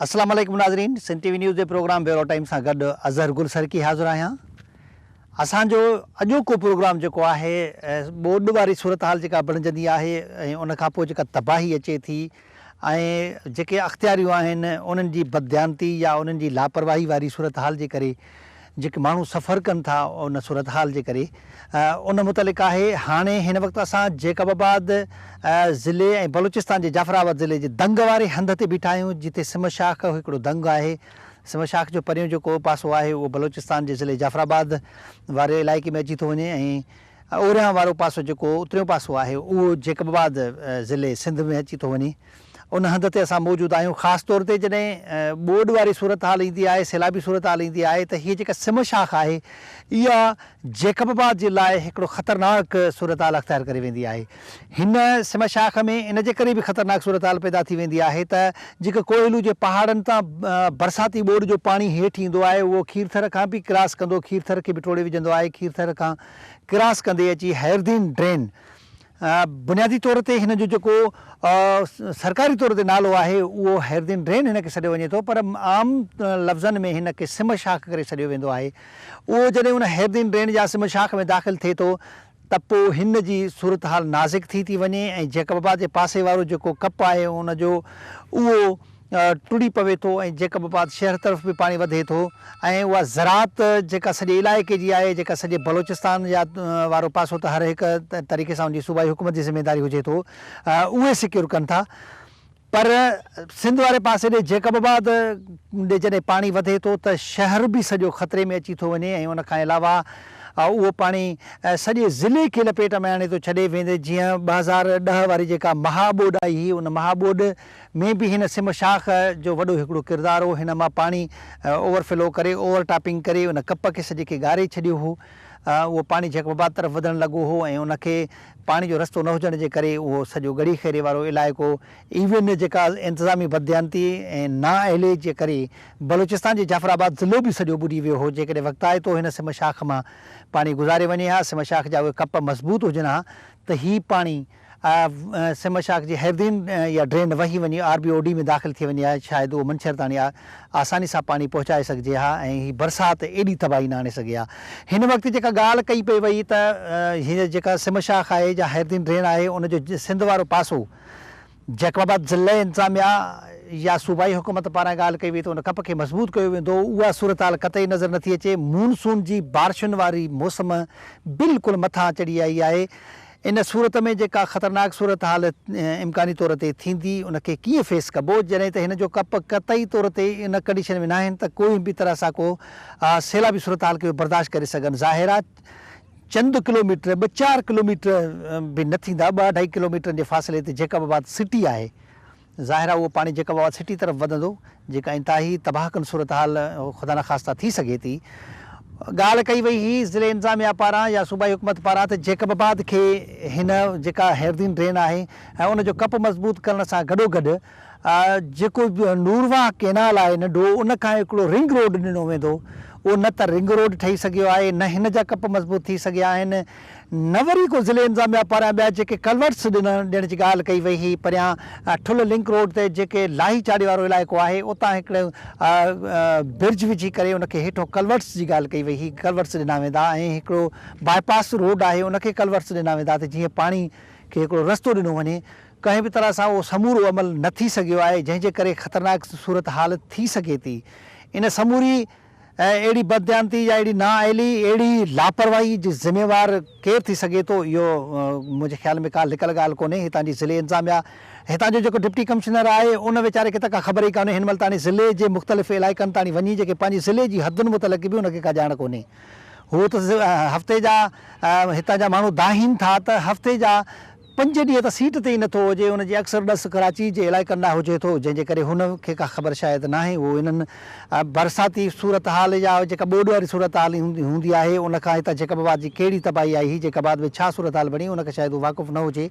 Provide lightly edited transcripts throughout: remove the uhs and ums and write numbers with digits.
अस्सलाम वालेकुम नाज़रीन, सिंध टीवी न्यूज़ के प्रोग्राम ब्यूरो टाइम से गॾु अज़हर गुल सरकी हाज़िर आहियां। असांजो अॼोको प्रोग्राम जेको आहे ॿोॾ वारी सूरत हाल जेका बणिजंदी आहे ऐं उन खां पोइ जेका तबाही अचे थी ऐं जेके अख़्तियारियूं आहिनि उन्हनि जी बददियानती या उन्हनि जी लापरवाही वारी सूरत हाल जे करे जेके माण्हू सफ़र कनि था उन सूरत हाल जे करे उन मुतलिक़ आहे। हाणे हिन वक़्तु असां जैकबाबाद ज़िले ऐं बलूचिस्तान जे जाफ़राबाद ज़िले जे दंग वारे हंध ते बीठा आहियूं, जिते सिमशाख हिकिड़ो दंग आहे। सिमशाख जो परियों जेको पासो आहे उहो बलूचिस्तान जे ज़िले जाफ़राबाद वारे इलाइक़े में अची थो वञे ऐं ओरियां वारो पासो जेको उतरियों पासो आहे उहो जैकबाबाद ज़िले सिंध में अची थो वञे। उन हंध ते असां मौजूदु आहियूं। ख़ासि तौर ते जॾहिं ॿोॾ वारी सूरत हाल ईंदी आहे, सैलाबी सूरत हाल ईंदी आहे, त हीअ जेका सिमशाख आहे इहा जैकबाबाद जे लाइ हिकिड़ो ख़तरनाक सूरत हाल अख़्तियार करे वेंदी आहे। हिन सिमशाख में इन जे करे बि ख़तरनाक सूरत हाल पैदा थी वेंदी आहे त जेके कोयलू जे पहाड़नि तां बरसाती ॿोॾ जो पाणी हेठि ईंदो आहे उहो खीरथर खां बि क्रॉस कंदो, खीरथर खे बि टोड़े विझंदो आहे। खीरथर खां क्रॉस कंदे अची हैरदीन ड्रेन, बुनियादी तौर ते हिन जो जेको सरकारी तौर ते नालो आहे उहो हैरदीन ड्रेन हिन खे सॾियो वञे थो, पर आम लफ़्ज़नि में हिन खे सिमशाख करे सॾियो वेंदो आहे। उहो जॾहिं उन हैरदीन ड्रेन जा सिमशाख में दाख़िल थिए थो त पोइ हिन जी सूरत हाल नाज़िक थी वञे ऐं जैकबाबाद जे पासे वारो जेको कप आहे उन जो उहो टुड़ी पवे थो ऐं जैकबाबाद शहर तरफ़ बि पाणी वधे थो ऐं उहा ज़रात जेका सॼे इलाइक़े जी आहे, जेका सॼे बलूचिस्तान जा वारो पासो त हर हिकु तरीक़े सां उनजी सूबाई हुकूमत जी ज़िम्मेदारी हुजे थो, उहे सिक्योर कनि था। पर सिंध वारे पासे ॾे जैकबाबाद ॾे जॾहिं पाणी वधे थो त शहर बि सॼो ख़तरे में अची थो वञे ऐं उन खां अलावा उहो पाणी सॼे ज़िले खे लपेट में आणे थो छॾे वेंदे। जीअं 2010 वारी जेका महाॿोॾ आई हुई, उन महाॿोॾ में बि हिन सिमशाख जो वॾो हिकिड़ो किरदारु हो। हिन मां पाणी ओवरफ्लो करे, ओवरटॉपिंग करे उन कप खे सॼे खे ॻारे छॾियो हो। उहो पाणी जैकबाबाद तरफ़ वधणु लॻो हो ऐं उनखे पाणी जो रस्तो न हुजण जे करे उहो सॼो गड़ी खेरे वारो इलाइक़ो, इवन जेका इंतिज़ामी बददियानती ऐं नाअहली जे करे बलूचिस्तान जे जाफ़राबाद ज़िलो बि सॼो ॿुॾी वियो हो। जेकॾहिं वक़्तु आहे थो हिन सिमशाख मां पाणी गुज़ारे वञे हा, सिमशाख जा उहे कप मज़बूत हुजनि हा, त हीअ पाणी सिमशाख जी हैरदीन या ड्रेन वही वञी RBOD में दाख़िल थी वञे हा, शायदि उहो मंछर ताणी आसानी सां पाणी पहुचाए सघिजे हा ऐं हीअ बरसाति एॾी तबाही न आणे सघे हा। हिन वक़्तु जेका ॻाल्हि कई पई वई त हीअ जेका सिमशाख आहे या हैरदीन ड्रेन आहे उनजो सिंध वारो पासो जैकबाबाद ज़िले इंतिज़ामिया या सूबाई हुकूमत पारां ॻाल्हि कई वई त उन कप खे मज़बूत कयो वेंदो। उहा सूरत हाल कतई नज़र नथी अचे। मूनसून जी बारिशुनि वारी मौसम बिल्कुलु मथां चढ़ी आई आहे। इन सूरत में जेका ख़तरनाक सूरत हाल इम्कानी तौर ते थींदी उनखे कीअं फेस कबो, जॾहिं त हिन जो कप क़तई तौर ते इन कंडीशन में न आहिनि त कोई बि तरह सां को सैलाबी सूरत हाल खे बर्दाश्त करे सघनि। ज़ाहिर आहे चंद किलोमीटर 2-4 किलोमीटर बि न थींदा, 2-2.5 किलोमीटर जे फ़ासिले ते जैकबाबाद सिटी आहे। ज़ाहिर आहे उहो पाणी जैकबाबाद सिटी तरफ़ वधंदो, जेका इंतिहाई तबाहकुन सूरत हाल ख़ुदा न ख़ास्ता थी सघे थी। ॻाल्हि कई वई हुई ज़िले इंतिज़ामिया पारां या सूबाई हुकूमत पारां त जैकबाबाद खे हिन जेका हैरदीन ड्रेन आहे ऐं उनजो कप मज़बूत करण सां गॾोगॾु जेको नूरवाह कैनाल आहे नंढो, उन खां हिकिड़ो रिंग रोड ॾिनो वेंदो। उहो न त रिंग रोड ठही सघियो आहे, न हिन जा कप मज़बूत थी सघिया आहिनि, न वरी को ज़िले इंतिज़ामिया पारां ॿिया जेके कलवर्ट्स ॾियण जी ॻाल्हि कई वई हुई। परियां ठुल लिंक रोड ते जेके लाही चाढ़ी वारो इलाइक़ो आहे उतां हिकिड़े ब्रिज विझी करे उनखे हेठो कलवर्ट्स जी ॻाल्हि कई वई हुई, कलवर्ट्स ॾिना वेंदा ऐं हिकिड़ो बाईपास रोड आहे उनखे कलवर्ट्स ॾिना वेंदा त जीअं पाणी खे हिकिड़ो रस्तो ॾिनो वञे। कंहिं बि तरह सां उहो समूरो अमल न थी सघियो आहे, जंहिंजे करे ख़तरनाक सूरत हाल थी सघे थी। इन समूरी अहिड़ी बददियानती या अहिड़ी नाअहली, अहिड़ी लापरवाही जी ज़िम्मेवार केरु थी सघे थो, इहो मुंहिंजे ख़्याल में का लिकल ॻाल्हि कोन्हे। हितां जी ज़िले इंतिज़ामिया, हितां जो जेको डिप्टी कमिश्नर आहे उन वीचारे खे त का ख़बर ई कान्हे। हिन महिल ताणी ज़िले जे मुख़्तलिफ़ इलाइक़नि ताणी वञी जेके पंहिंजी ज़िले जी हदुनि मुतलिक़ बि उनखे का ॼाण कोन्हे। हू त हफ़्ते जा हितां जा माण्हू दाहीनि था त हफ़्ते जा 5 ॾींहं त सीट ते ई नथो हुजे, उनजी अक्सर ॾस कराची जे इलाइक़नि लाइ हुजे थो, जंहिंजे करे हुनखे का ख़बर शायदि न आहे। उहो इन्हनि बरसाती सूरत हाल या जेका ॿोॾ वारी सूरत हाल हूंदी आहे उन खां हितां जैकबाबाद जी कहिड़ी तबाही आई हुई, जैकबाबाद में छा सूरत हाल बणी, उनखे शायदि उहो वाक़ुफ़ु न हुजे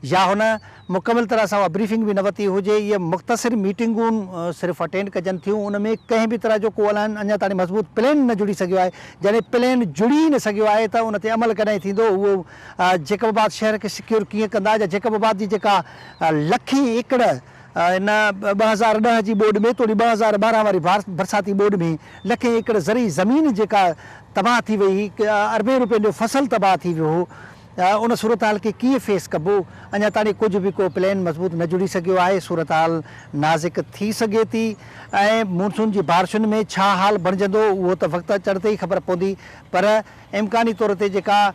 या हुन मुकमिल तरह सां उहा ब्रीफिंग बि न वरिती हुजे। इहे मुख़्तसिर मीटिंगूं सिर्फ़ु अटेंड कजनि थियूं, उन में कंहिं बि तरह जो को अञा ताईं मज़बूत प्लान न जुड़ी सघियो आहे। जॾहिं प्लान जुड़ी न सघियो आहे त उन ते अमल कॾहिं थींदो, उहो जैकबाबाद शहर खे सिक्योर कीअं कंदा या जैकबाबाद जी जेका लखें एकड़ इन 2010 जी ॿोॾि में तोड़ी 2012 वारी बरसाती ॿोॾि में लखे एकड़ ज़री ज़मीन जेका तबाह थी वई, अरबे रुपयनि जो फसल तबाह थी वियो हो, उन सूरत हाल खे कीअं फेस कबो? अञा ताईं कुझु बि को प्लान मज़बूत न जुड़ी सघियो आहे। सूरत हाल नाज़ुक थी सघे थी ऐं मानसून जी बारिशुनि में छा हाल बणिजंदो उहो त वक़्तु चढ़ते ई ख़बर पवंदी, पर इम्कानी तौर ते जेका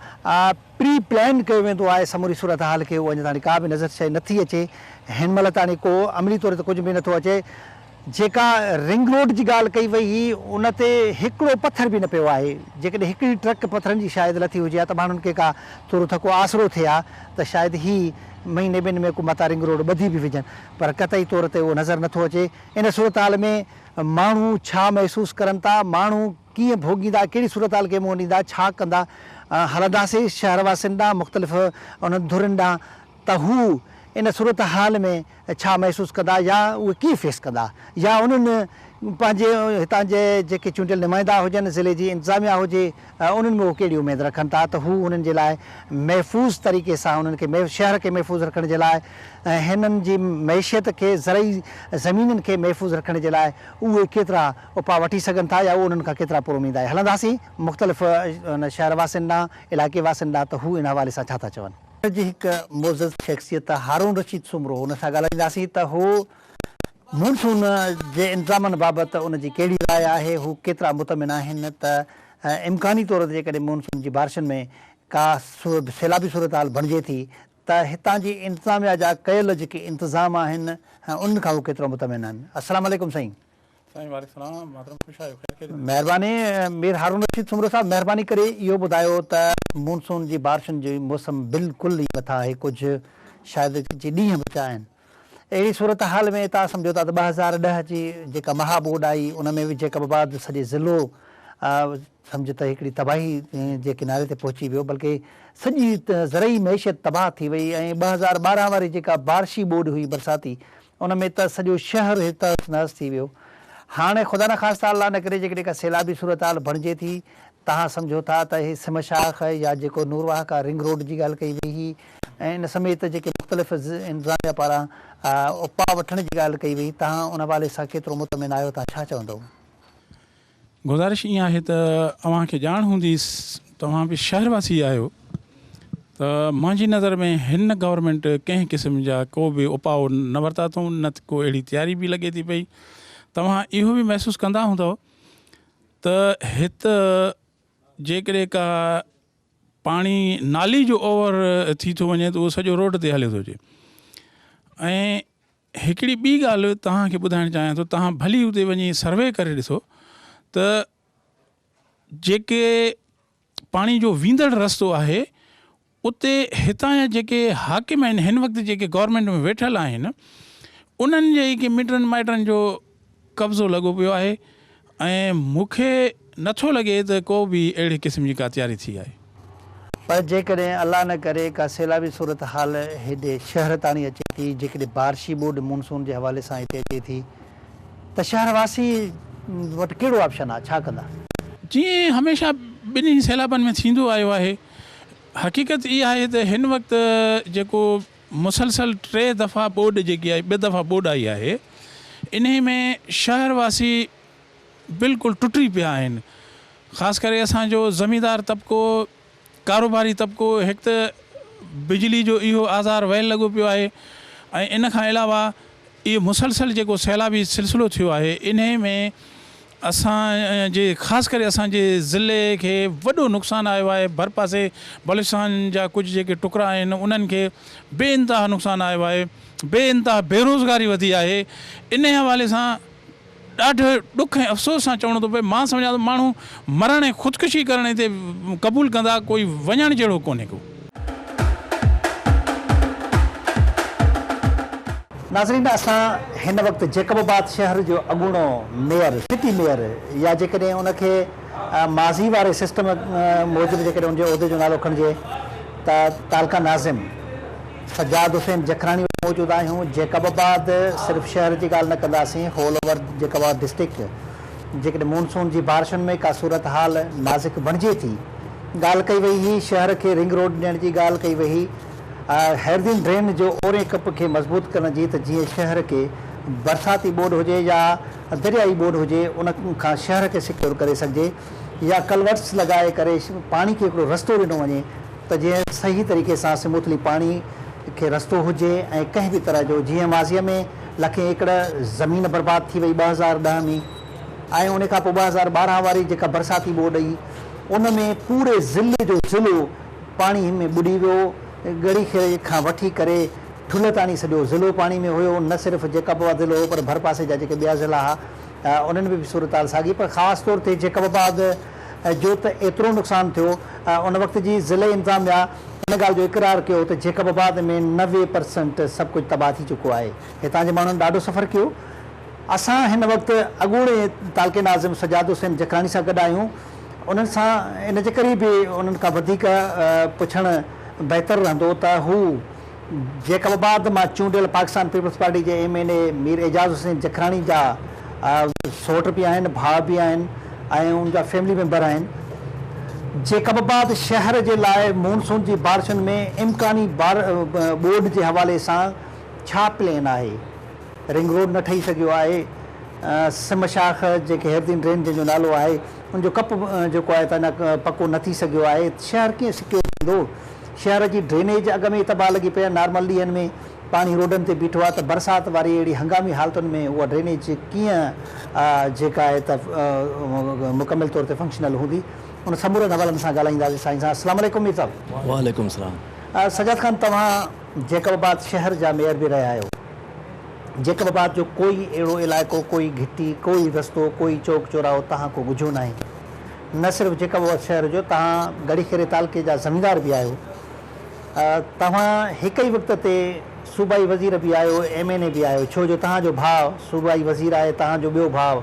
प्री प्लान कयो वेंदो आहे समूरी सूरत हाल खे, उहो अञा ताईं का बि नज़र शइ नथी अचे। हिन महिल ताईं को अमली तौर ते कुझु बि नथो अचे। जेका रिंग रोड जी ॻाल्हि कई वई हुई उन ते हिकिड़ो पथर बि न पियो आहे। जेकॾहिं हिकिड़ी ट्रक पथरनि जी शायदि लथी हुजे हा त माण्हुनि खे का थोरो थको आसिरो थिए हा त शायदि ही महीने ॿिनि में को मता रिंग रोड ॿधी बि विझनि, पर कतई तौर ते उहो नज़र नथो अचे। इन सूरत हाल में माण्हू छा महसूसु करनि था, माण्हू कीअं भोॻींदा, कहिड़ी सूरत हाल खे मुंहुं ॾींदा, छा कंदा? हलंदासीं शहर वासियुनि ॾांहुं, मुख़्तलिफ़ उन्हनि धुरियुनि ॾांहुं, त हू इन सूरत हाल में छा महसूसु कंदा या उहे कीअं फेस कंदा, या उन्हनि पंहिंजे हितां जे जेके चूंडियल नुमाइंदा हुजनि, ज़िले जी इंतिज़ामिया हुजे, उन्हनि में उहो कहिड़ी उमेदु रखनि था त हू उन्हनि जे लाइ महफ़ूज़ तरीक़े सां उन्हनि खे शहर खे महफ़ूज़ रखण जे लाइ, हिननि जी मैशियत खे, ज़रई ज़मीननि खे महफ़ूज़ रखण जे लाइ उहे केतिरा उपा वठी सघनि था या उहे उन्हनि खां केतिरा पुर उमीद आहे। हलंदासीं मुख़्तलिफ़ शहर वासियुनि ॾांहुं, इलाइक़े वासियुनि ॾांहुं, त हू इन हवाले सां छा था चवनि। जी हिकु मोज़ज़ शख़्सियत हारून रशीद सुमरो, हुन सां ॻाल्हाईंदासीं त हू मानसून जे इंतिज़ामनि बाबति उनजी कहिड़ी राय आहे, हू केतिरा मुतमिन आहिनि त इम्कानी तौर ते जेकॾहिं मानसून जी बारिशुनि में का सैलाबी सूरत हाल बणिजे थी त हितां जी इंतिज़ामिया जा कयल जेके इंतिज़ाम आहिनि उन्हनि खां हू केतिरो मुतमिन आहिनि। अस्सलाम वालेकुम साईं। महिरबानी मीर हारून रशीद सुमरो साहब, महिरबानी करे इहो ॿुधायो त मानसून जी बारिशुनि जो मौसम बिल्कुलु ई मथां आहे, कुझु शायदि ॾींहं बचा आहिनि। अहिड़ी सूरत हाल में तव्हां सम्झो था त 2010 जी जेका महाॿोॾि आई उन में बि जेका बाद सॼे ज़िलो सम्झ त हिकिड़ी तबाही जे किनारे ते पहुची वियो, बल्कि सॼी ज़रई मैशियत तबाह थी वई। ऐं 2012 वारी जेका बारिशी ॿोॾि हुई बरसाती, उन में त सॼो शहर तहस नहस थी वियो। हाणे ख़ुदा न ख़ासिता अल्लाह न करे जेकॾहिं का सैलाबी सूरत हाल बणिजे थी, तव्हां सम्झो था त इहे सिमशाख या जेको नूरवाह का रिंग रोड जी ॻाल्हि कई वई हुई ऐं इन समेत जेके मुख़्तलिफ़ इंतिज़ामिया पारां उपा वठण जी ॻाल्हि कई वई, तव्हां उन हवाले सां केतिरो मुतमिन आहियो, तव्हां छा चवंदव? गुज़ारिश ईअं आहे त अव्हांखे ॼाण हूंदी, तव्हां बि शहरवासी आहियो, त मुंहिंजी नज़र में हिन गवर्नमेंट कंहिं क़िस्म जा को बि उपाउ न वरिता अथऊं, न को अहिड़ी तयारी बि लॻे थी पई। तव्हां इहो बि महसूसु कंदा हूंदव त हिते जेकॾहिं का पाणी नाली जो ओवर थी थो वञे त उहो सॼो रोड ते हलियो थो अचे। ऐं हिकिड़ी ॿी ॻाल्हि तव्हांखे ॿुधाइणु चाहियां थो, तव्हां भली उते वञी सर्वे करे ॾिसो त जेके पाणी जो वेंदड़ रस्तो आहे उते हितां जा जेके हाकिम आहिनि, हिन वक़्तु जेके गवर्नमेंट में वेठल आहिनि, उन्हनि जे के मिटनि माइटनि जो कब्ज़ो लॻो पियो आहे। ऐं मूंखे नथो लॻे त को बि अहिड़े क़िस्म जी का तयारी थी आहे। पर जेकॾहिं अल्लाह न करे का सैलाबी सूरत हाल हेॾे शहर ताईं अचे थी, जेकॾहिं बारिशी ॿोॾि मानसून जे हवाले सां हिते अचे थी, त शहरवासी वटि कहिड़ो ऑप्शन आहे, छा कंदा? जीअं हमेशह ॿिन्ही सैलाबनि में थींदो आयो आहे, हक़ीक़त इहा आहे त हिन वक़्तु जेको मुसलसल 3 दफ़ा ॿोॾि जेकी आहे, 2 दफ़ा ॿोॾि आई आहे, इन में शहरवासी बिल्कुलु टुटी पिया आहिनि। ख़ासि करे असांजो ज़मींदार तबिको, कारोबारी तबिको, हिकु त बिजली जो इहो आज़ार वहियल लॻो पियो आहे ऐं इन खां अलावा इहो मुसलसल जेको सैलाबी सिलसिलो थियो आहे, इन में असांजे ख़ासि करे असांजे ज़िले खे वॾो नुक़सानु आयो आहे। भर पासे बलूचिस्तान जा कुझु जेके टुकड़ा आहिनि उन्हनि खे बेइंतिहा नुक़सानु आयो आहे, बेइंतिहा बेरोज़गारी वधी आहे। इन हवाले सां ॾाढो ॾुख ऐं अफ़सोस सां चवणो थो पए, मां सम्झां थो माण्हू मरण ऐं ख़ुदकुशी करण ते क़बूल कंदा, कोई वञण जहिड़ो कोन्हे को। नाज़रीन, असां हिन वक़्तु जैकबाबाद शहर जो अॻूणो मेयर, सिटी मेयर, या जेकॾहिं उनखे माज़ी वारे सिस्टम मूजिबि जेकॾहिं उनजे उहिदे जो नालो खणिजे त तालका नाज़िम सजाद हुसैन जखरानी मौजूदु आहियूं। जैकबाबाद सिर्फ़ु शहर जी ॻाल्हि न कंदासीं, होल ओवर जैकबाबाद डिस्ट्रिक्ट जेकॾहिं मानसून जी बारिशुनि में का सूरत हाल नाज़ुक बणिजे थी, ॻाल्हि कई वई हुई शहर खे रिंग रोड ॾियण जी ॻाल्हि कई वई हुई। हैरदीन ड्रेन जो ओरे कप खे मज़बूत करण जी त जीअं शहर के बरसाती बोर्ड हुजे या दरियाई बोर्ड हुजे उन खां शहर खे सिक्योर करे सघिजे या कलवर्ट्स लॻाए करे पाणी खे हिकिड़ो रस्तो ॾिनो वञे त जीअं सही तरीक़े सां स्मूथली पाणी खे रस्तो हुजे ऐं कंहिं बि तरह जो जीअं माज़ीअ में लखें एकड़ ज़मीन बर्बाद थी वई 2010 में ऐं उन खां पोइ 2012 वारी जेका बरसाती बोर्ड आई उन में पूरे ज़िले जो ज़िलो पाणी में बुॾी वियो गड़ी खे खां वठी करे ठुल ताणी सॼो ज़िलो पाणी में हुयो न सिर्फ़ु जेकबाबाद ज़िलो हो पर भर पासे जा जेके ॿिया ज़िला हुआ उन्हनि में बि सूरत हाल साॻी पर ख़ासि तौर ते जेकबाबाद जो त एतिरो नुक़सानु थियो उन वक़्त जी ज़िले इंतिज़ामिया इन ॻाल्हि जो इक़रार कयो त जेकबाबाद में 90% सभु कुझु तबाह थी चुको आहे हितां जे माण्हुनि ॾाढो सफ़र कयो असां हिन वक़्तु अॻूणे तालके नाज़िम सजाद हुसैन जखरानी सां गॾु आहियूं उन्हनि सां इन जे करे बि उन्हनि खां वधीक पुछणु बहितरु रहंदो त हू जेकबाबाद मां चूंडियल पाकिस्तान पीपल्स पार्टी जे MNA मीर एजाज़ हुसैन जखरानी जा सौट बि आहिनि भाउ बि आहिनि ऐं उनजा फैमिली मेंबर आहिनि जेकबाबाद शहर जे लाइ मानसून जी बारिशुनि में इम्कानी बोर्ड जे हवाले सां छा प्लान आहे रिंग रोड न ठही सघियो आहे सिमशाख जेके हैरदीन ड्रेन जंहिंजो नालो आहे उनजो कप जेको आहे त अञा पको न थी सघियो आहे शहर कीअं सिक्योर थींदो शहर जी ड्रेनेज अॻ में ई तबाह लॻी पई आहे नॉर्मल ॾींहंनि में पाणी रोडनि ते बीठो आहे त बरसाति वारी अहिड़ी हंगामी हालतुनि में उहा ड्रेनेज कीअं जेका आहे त मुकमिल तौर ते फंक्शनल हूंदी उन समूरनि हवालनि सां ॻाल्हाईंदासीं साईं सां अस्सलाम वालेकुम मीर साहब वालेकुम सलाम सजाद खान तव्हां जेकबाबाद शहर जा मेयर बि रहिया आहियो जेकबाबाद जो कोई अहिड़ो इलाइक़ो कोई घिटी कोई रस्तो कोई चौक चौराहो तव्हां को ॻुझो न आहे न सिर्फ़ु जेकबाबाद शहर जो तव्हां गड़ी खेरे तालके जा ज़मींदार बि आहियो तव्हां हिक ई वक़्त ते सूबाई वज़ीर बि आहियो MNA बि आहियो छो जो तव्हांजो भाउ सूबाई वज़ीर आहे तव्हांजो ॿियो भाउ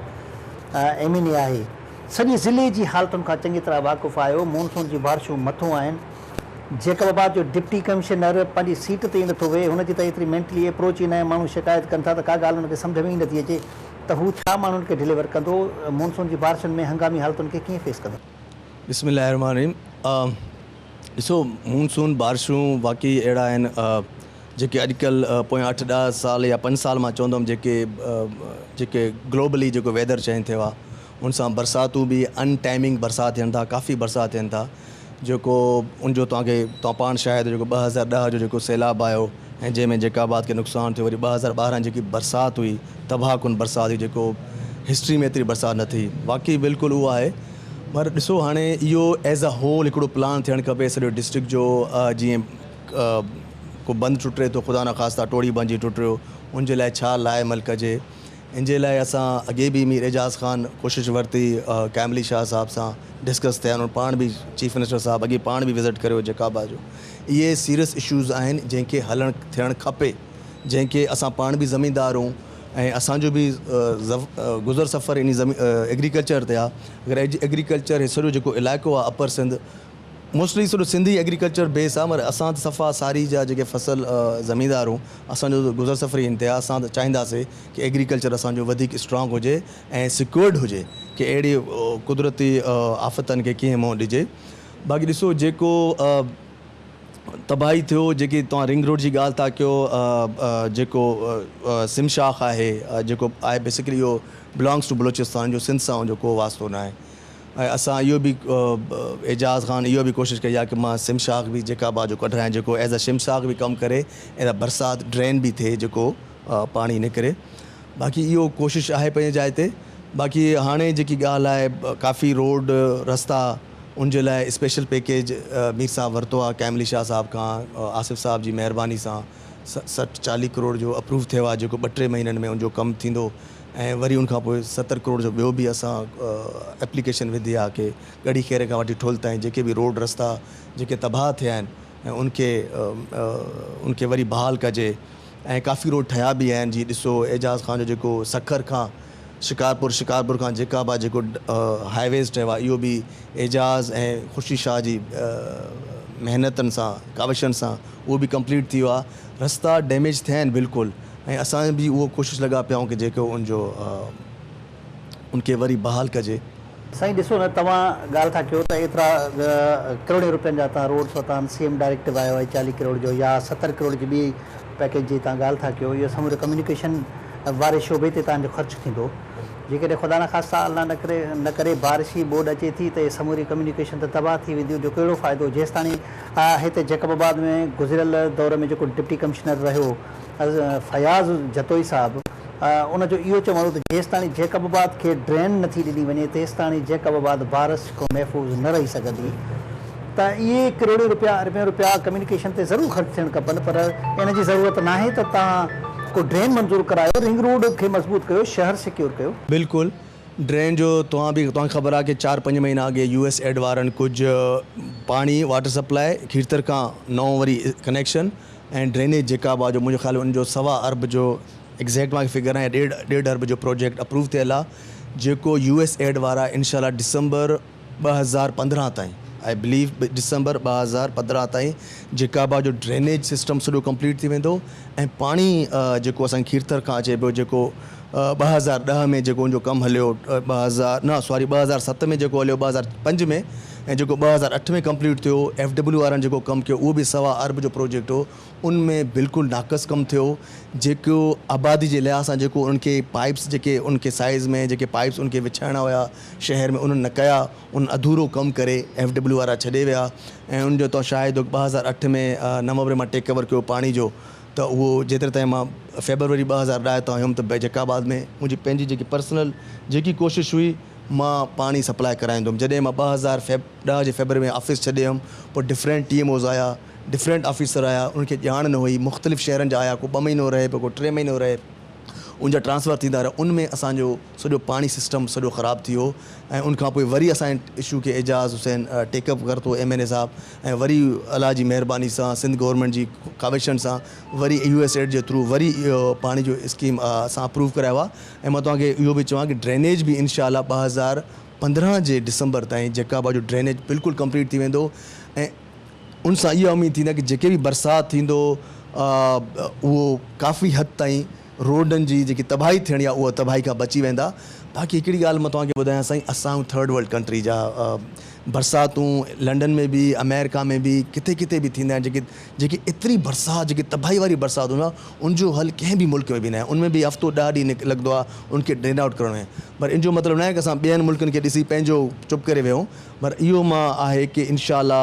MNA आहे सॼे ज़िले जी हालतुनि खां चङी तरह वाक़ुफ़ु आहियो मानसून जी बारिशूं मथां आहिनि जेकबाबाद जो डिप्टी कमिश्नर पंहिंजी सीट ते ई नथो वेहे हुनजी त एतिरी मेंटली अप्रोच ई न आहे माण्हू शिकायत कनि था त का ॻाल्हि हुनखे सम्झ में ई नथी अचे त हू छा माण्हुनि खे डिलीवर कंदो मानसून जी बारिशुनि में हंगामी हालतुनि खे कीअं फेस कंदो बिस्मिल्लाहिर्रहमानिर्रहीम ॾिसो मानसून बारिशूं वाक़ई अहिड़ा आहिनि जेके अॼुकल्ह पोयां 8-10 साल या 5 साल मां चवंदुमि जेके ग्लोबली जेको वेदर चेंज थियो आहे उन सां बरसातूं बि अनटाइमिंग बरसाति थियनि था काफ़ी बरसाति थियनि था जेको उनजो तव्हां पाण शायदि जेको 2010 जो जेको सैलाब आयो ऐं जंहिंमें जेकबाबाद खे नुक़सानु थियो वरी 2012 जेकी बरसाति हुई तबाहकुन बरसाति हुई जेको हिस्ट्री में एतिरी बरसाति न थी वाक़ई बिल्कुलु उहा आहे पर ॾिसो हाणे इहो एज़ अ होल हिकिड़ो प्लान थियणु खपे सॼो डिस्ट्रिक्ट जो जीअं को बंदि टुटे थो ख़ुदा न ख़ास्ता टोड़ी बंदि जी टुटियो उनजे लाइ छा लाइमल कजे इन जे लाइ असां अॻे बि मीर एजाज़ ख़ान कोशिशि वरिती कैमली शाह साहब सां डिस्कस थिया उन्हनि पाण बि चीफ मिनिस्टर साहब अॻे पाण बि विज़िट करियो जेकबाबाद जो इहे सीरियस इशूज़ आहिनि जंहिंखे हलणु थियणु खपे जंहिंखे असां पाण बि ज़मीनदार आहियूं ऐं असांजो बि गुज़र सफ़र इन एग्रीकल्चर ते आहे अगरि एग्रीकल्चर सॼो जेको इलाइक़ो आहे अपर सिंध मोस्टली सॼो सिंधी एग्रीकल्चर बेस आहे मगर असां त सफ़ा सारी जा जेके फसल ज़मीनदार आहियूं असांजो गुज़र सफ़र इन ते आहे असां त चाहींदासीं कि एग्रीकल्चर असांजो वधीक स्ट्रॉन्ग हुजे ऐं सिक्योर्ड हुजे कि अहिड़ी कुदरती आफ़तनि खे कीअं मुंहुं ॾिजे बाक़ी ॾिसो जेको तबाही थियो जेकी तव्हां रिंग रोड जी ॻाल्हि था कयो जेको सिमशाख आहे जेको आहे बेसिकली इहो बिलोंग्स टू बलोचिस्तान जो सिंध सां जो को वास्तो न आहे ऐं असां इहो बि एजाज़ ख़ान इहो बि कोशिशि कई आहे कि मां सिमशाख बि जेकबाबाद जो कढायां जेको एज़ अ सिमशाख बि कमु करे ऐं बरसाति ड्रेन बि थिए जेको पाणी निकिरे बाक़ी इहो कोशिशि आहे पंहिंजे जाइ ते बाक़ी हाणे जेकी ॻाल्हि आहे काफ़ी रोड रस्ता उनजे लाइ स्पेशल पैकेज मीर साहब वरितो आहे कैमली शाह साहब खां आसिफ़ साहब जी महिरबानी सां 60-40 करोड़ जो अप्रूव थियो आहे जेको 2-3 महीननि में उनजो कमु थींदो ऐं वरी उनखां पोइ 70 करोड़ जो ॿियो बि असां एप्लीकेशन विधी आहे कि गड़ी खेरे खां वठी ठुल ताईं जेके बि रोड रस्ता जेके तबाह थिया आहिनि ऐं उनखे वरी बहाल कजे ऐं काफ़ी रोड ठहिया बि आहिनि जीअं ॾिसो एजाज़ ख़ान जो जेको सखर खां शिकारपुर खां जेकबाबाद जेको हाईवेज़ ठहियो आहे इहो बि एजाज़ ऐं ख़ुशी शाह जी महिनतनि सां काविशनि सां उहो बि कंप्लीट थी वियो आहे रस्ता डैमेज थिया आहिनि बिल्कुलु ऐं असां बि उहो कोशिशि लॻा पिया आहियूं कि जेको उनखे वरी बहाल कजे साईं ॾिसो न, तव्हां ॻाल्हि था कयो त एतिरा करोड़े रुपयनि जा तव्हां रोड्स वरिता आहिनि, CM डायरेक्टिव आयो आहे 40 करोड़ जो या 70 करोड़ जी ॿी पैकेज जी तव्हां ॻाल्हि था कयो, इहो समूरे कम्युनिकेशन वारे शोबे ते तव्हांजो ख़र्चु थींदो। जेकॾहिं ख़ुदा न ख़ास्ता अल्लाह न करे बारिशी बोर्ड अचे थी त समूरी कम्युनिकेशन त तबाह थी वेंदियूं, जो कहिड़ो फ़ाइदो। जेसि ताणी हिते जैकबाबाद में गुज़िरियल दौर में जेको डिप्टी कमिश्नर रहियो फयाज़ जतोई साहिबु, उनजो इहो चवणो त जेसि ताणी जैकबाबाद खे ड्रेन नथी ॾिनी वञे तेसि ताणी जैकबाबाद बारिश खां महफ़ूज़ न रही सघंदी। त इहे करोड़े रुपया कम्युनिकेशन ते ज़रूरु ख़र्चु थियणु खपनि, पर इन जी ज़रूरत न आहे त तव्हां को ड्रेन मंज़ूर करायो, रिंग रोड खे मज़बूत कयो, शहर सिक्योर कयो। बिल्कुलु ड्रेन जो तव्हांखे ख़बर आहे कि 4-5 महीना अॻे USAID वारनि कुझु पाणी वाटर सप्लाई खीरतर खां नओं वरी कनेक्शन ऐं ड्रेनेज जेका जो मुंहिंजो ख़्यालु उनजो 1.25 अरब जो एग्ज़ैक्ट मूंखे फिगर आहे, 1.5 अरब जो प्रोजेक्ट अप्रूव थियल आहे, जेको USAID वारा इनशाला डिसंबर 2015 ताईं, आई बिलीव डिसंबर 2015 ताईं जेका जो ड्रेनेज सिस्टम सॼो कंप्लीट थी वेंदो ऐं पाणी जेको असांखे खीरतर खां अचे पियो, जेको 2010 में जेको उनजो कमु हलियो, 2007 में जेको हलियो, 2005 में, ऐं जेको 2008 में कंप्लीट थियो, FW वारनि जेको कमु कयो उहो बि 1.25 अरब जो प्रोजेक्ट हो, उनमें बिल्कुलु नाक़स कमु थियो। जेको आबादी जे लिहाज़ सां जेको उनखे पाइप्स जेके उनखे साइज़ में जेके पाइप्स उनखे विछाइणा हुया शहर में उन्हनि न कया, उन अधूरो कमु करे FW वारा छॾे विया ऐं उनजो त शायदि 2008 में नवंबर मां टेक ओवर कयो पाणी जो, त उहो जेतिरे ताईं मां फेबरवरी 2010 तां हुयुमि त जैकाबाद में मुंहिंजी पंहिंजी जेकी पर्सनल जेकी कोशिशि हुई मां पाणी सप्लाई कराईंदुमि। जॾहिं मां 2010 जे फेबरवरी में ऑफिस छॾे हुयुमि, पोइ डिफरेंट TMOs आया, डिफरेंट ऑफिसर आया, उनखे ॼाण न हुई, मुख़्तलिफ़ शहरनि जा आया, को 2 महीनो रहे पियो, को 3 महीनो रहे, उनजा ट्रांसफ़र थींदा रहिया, उनमें असांजो सॼो पाणी सिस्टम सॼो ख़राबु थी वियो ऐं उनखां पोइ वरी असांजे इशू खे एजाज़ हुसैन टेकअप करतो MNA साहिबु, ऐं वरी अलाह जी महिरबानी सां सिंध गवर्नमेंट जी काविशनि सां वरी USAID जे थ्रू वरी इहो पाणी जो स्कीम असां अप्रूव करायो आहे। ऐं मां तव्हांखे इहो बि चवां कि ड्रेनेज बि इनशाला 2015 जे डिसंबर ताईं जेका जो ड्रेनेज बिल्कुलु कंप्लीट थी वेंदो ऐं उन सां इहा उमेदु थींदी कि जेके बि बरसाति थींदो उहो काफ़ी हद ताईं रोडनि जी जेकी तबाही थियणी आहे उहा तबाही खां बची वेंदा। बाक़ी हिकिड़ी ॻाल्हि मां तव्हांखे ॿुधायां साईं, असां 3rd वर्ल्ड कंट्री जा बरसातूं लंडन में बि अमेरिका में बि किथे किथे बि थींदा आहिनि, जेकी एतिरी बरसाति जेकी तबाही वारी बरसाति हूंदो आहे उनजो हल कंहिं बि मुल्क में बि न आहे, उनमें बि हफ़्तो 10 ॾींहं लॻंदो आहे उनखे ड्रेन आउट करणो आहे। पर इन जो मतिलबु न आहे कि असां ॿियनि मुल्कनि खे ॾिसी पंहिंजो चुप करे वियूं, पर इहो मां आहे कि इनशाला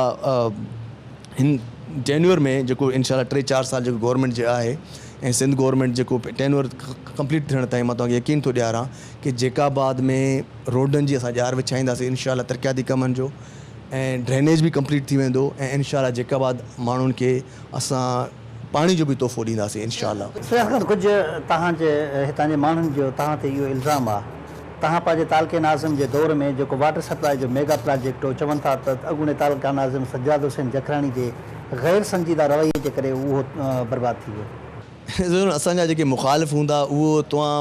हिन टेन्योर में जेको इनशाला 3-4 साल जेको गवर्नमेंट जे आहे ऐं सिंध गवर्नमेंट जेको टेन्योर कंप्लीट थियण ताईं मां तव्हांखे यकीन थो ॾियारां कि जैकाबाद में रोडनि जी असां ॼार विछाईंदासीं इनशाला तरक़ियाती कमनि जो, ऐं ड्रेनेज बि कंप्लीट थी वेंदो ऐं इनशाला जैकाबाद माण्हुनि खे असां पाणी जो बि तोहफ़ो ॾींदासीं इनशाला। कुझु तव्हांजे हितां जे माण्हुनि जो तव्हां ते इहो इल्ज़ाम आहे, तव्हां पंहिंजे तालके नाज़िम जे दौर में जेको वाटर सप्लाई जो मेगा प्रोजेक्ट हो, चवनि था त अॻूणे तालका नाज़िम सज्जाद हुसैन जखराणी जे ग़ैर संजीदा रवैये जे करे उहो बर्बादु थी वियो। ज़रूरु असांजा जेके मुखालिफ़ हूंदा उहो तव्हां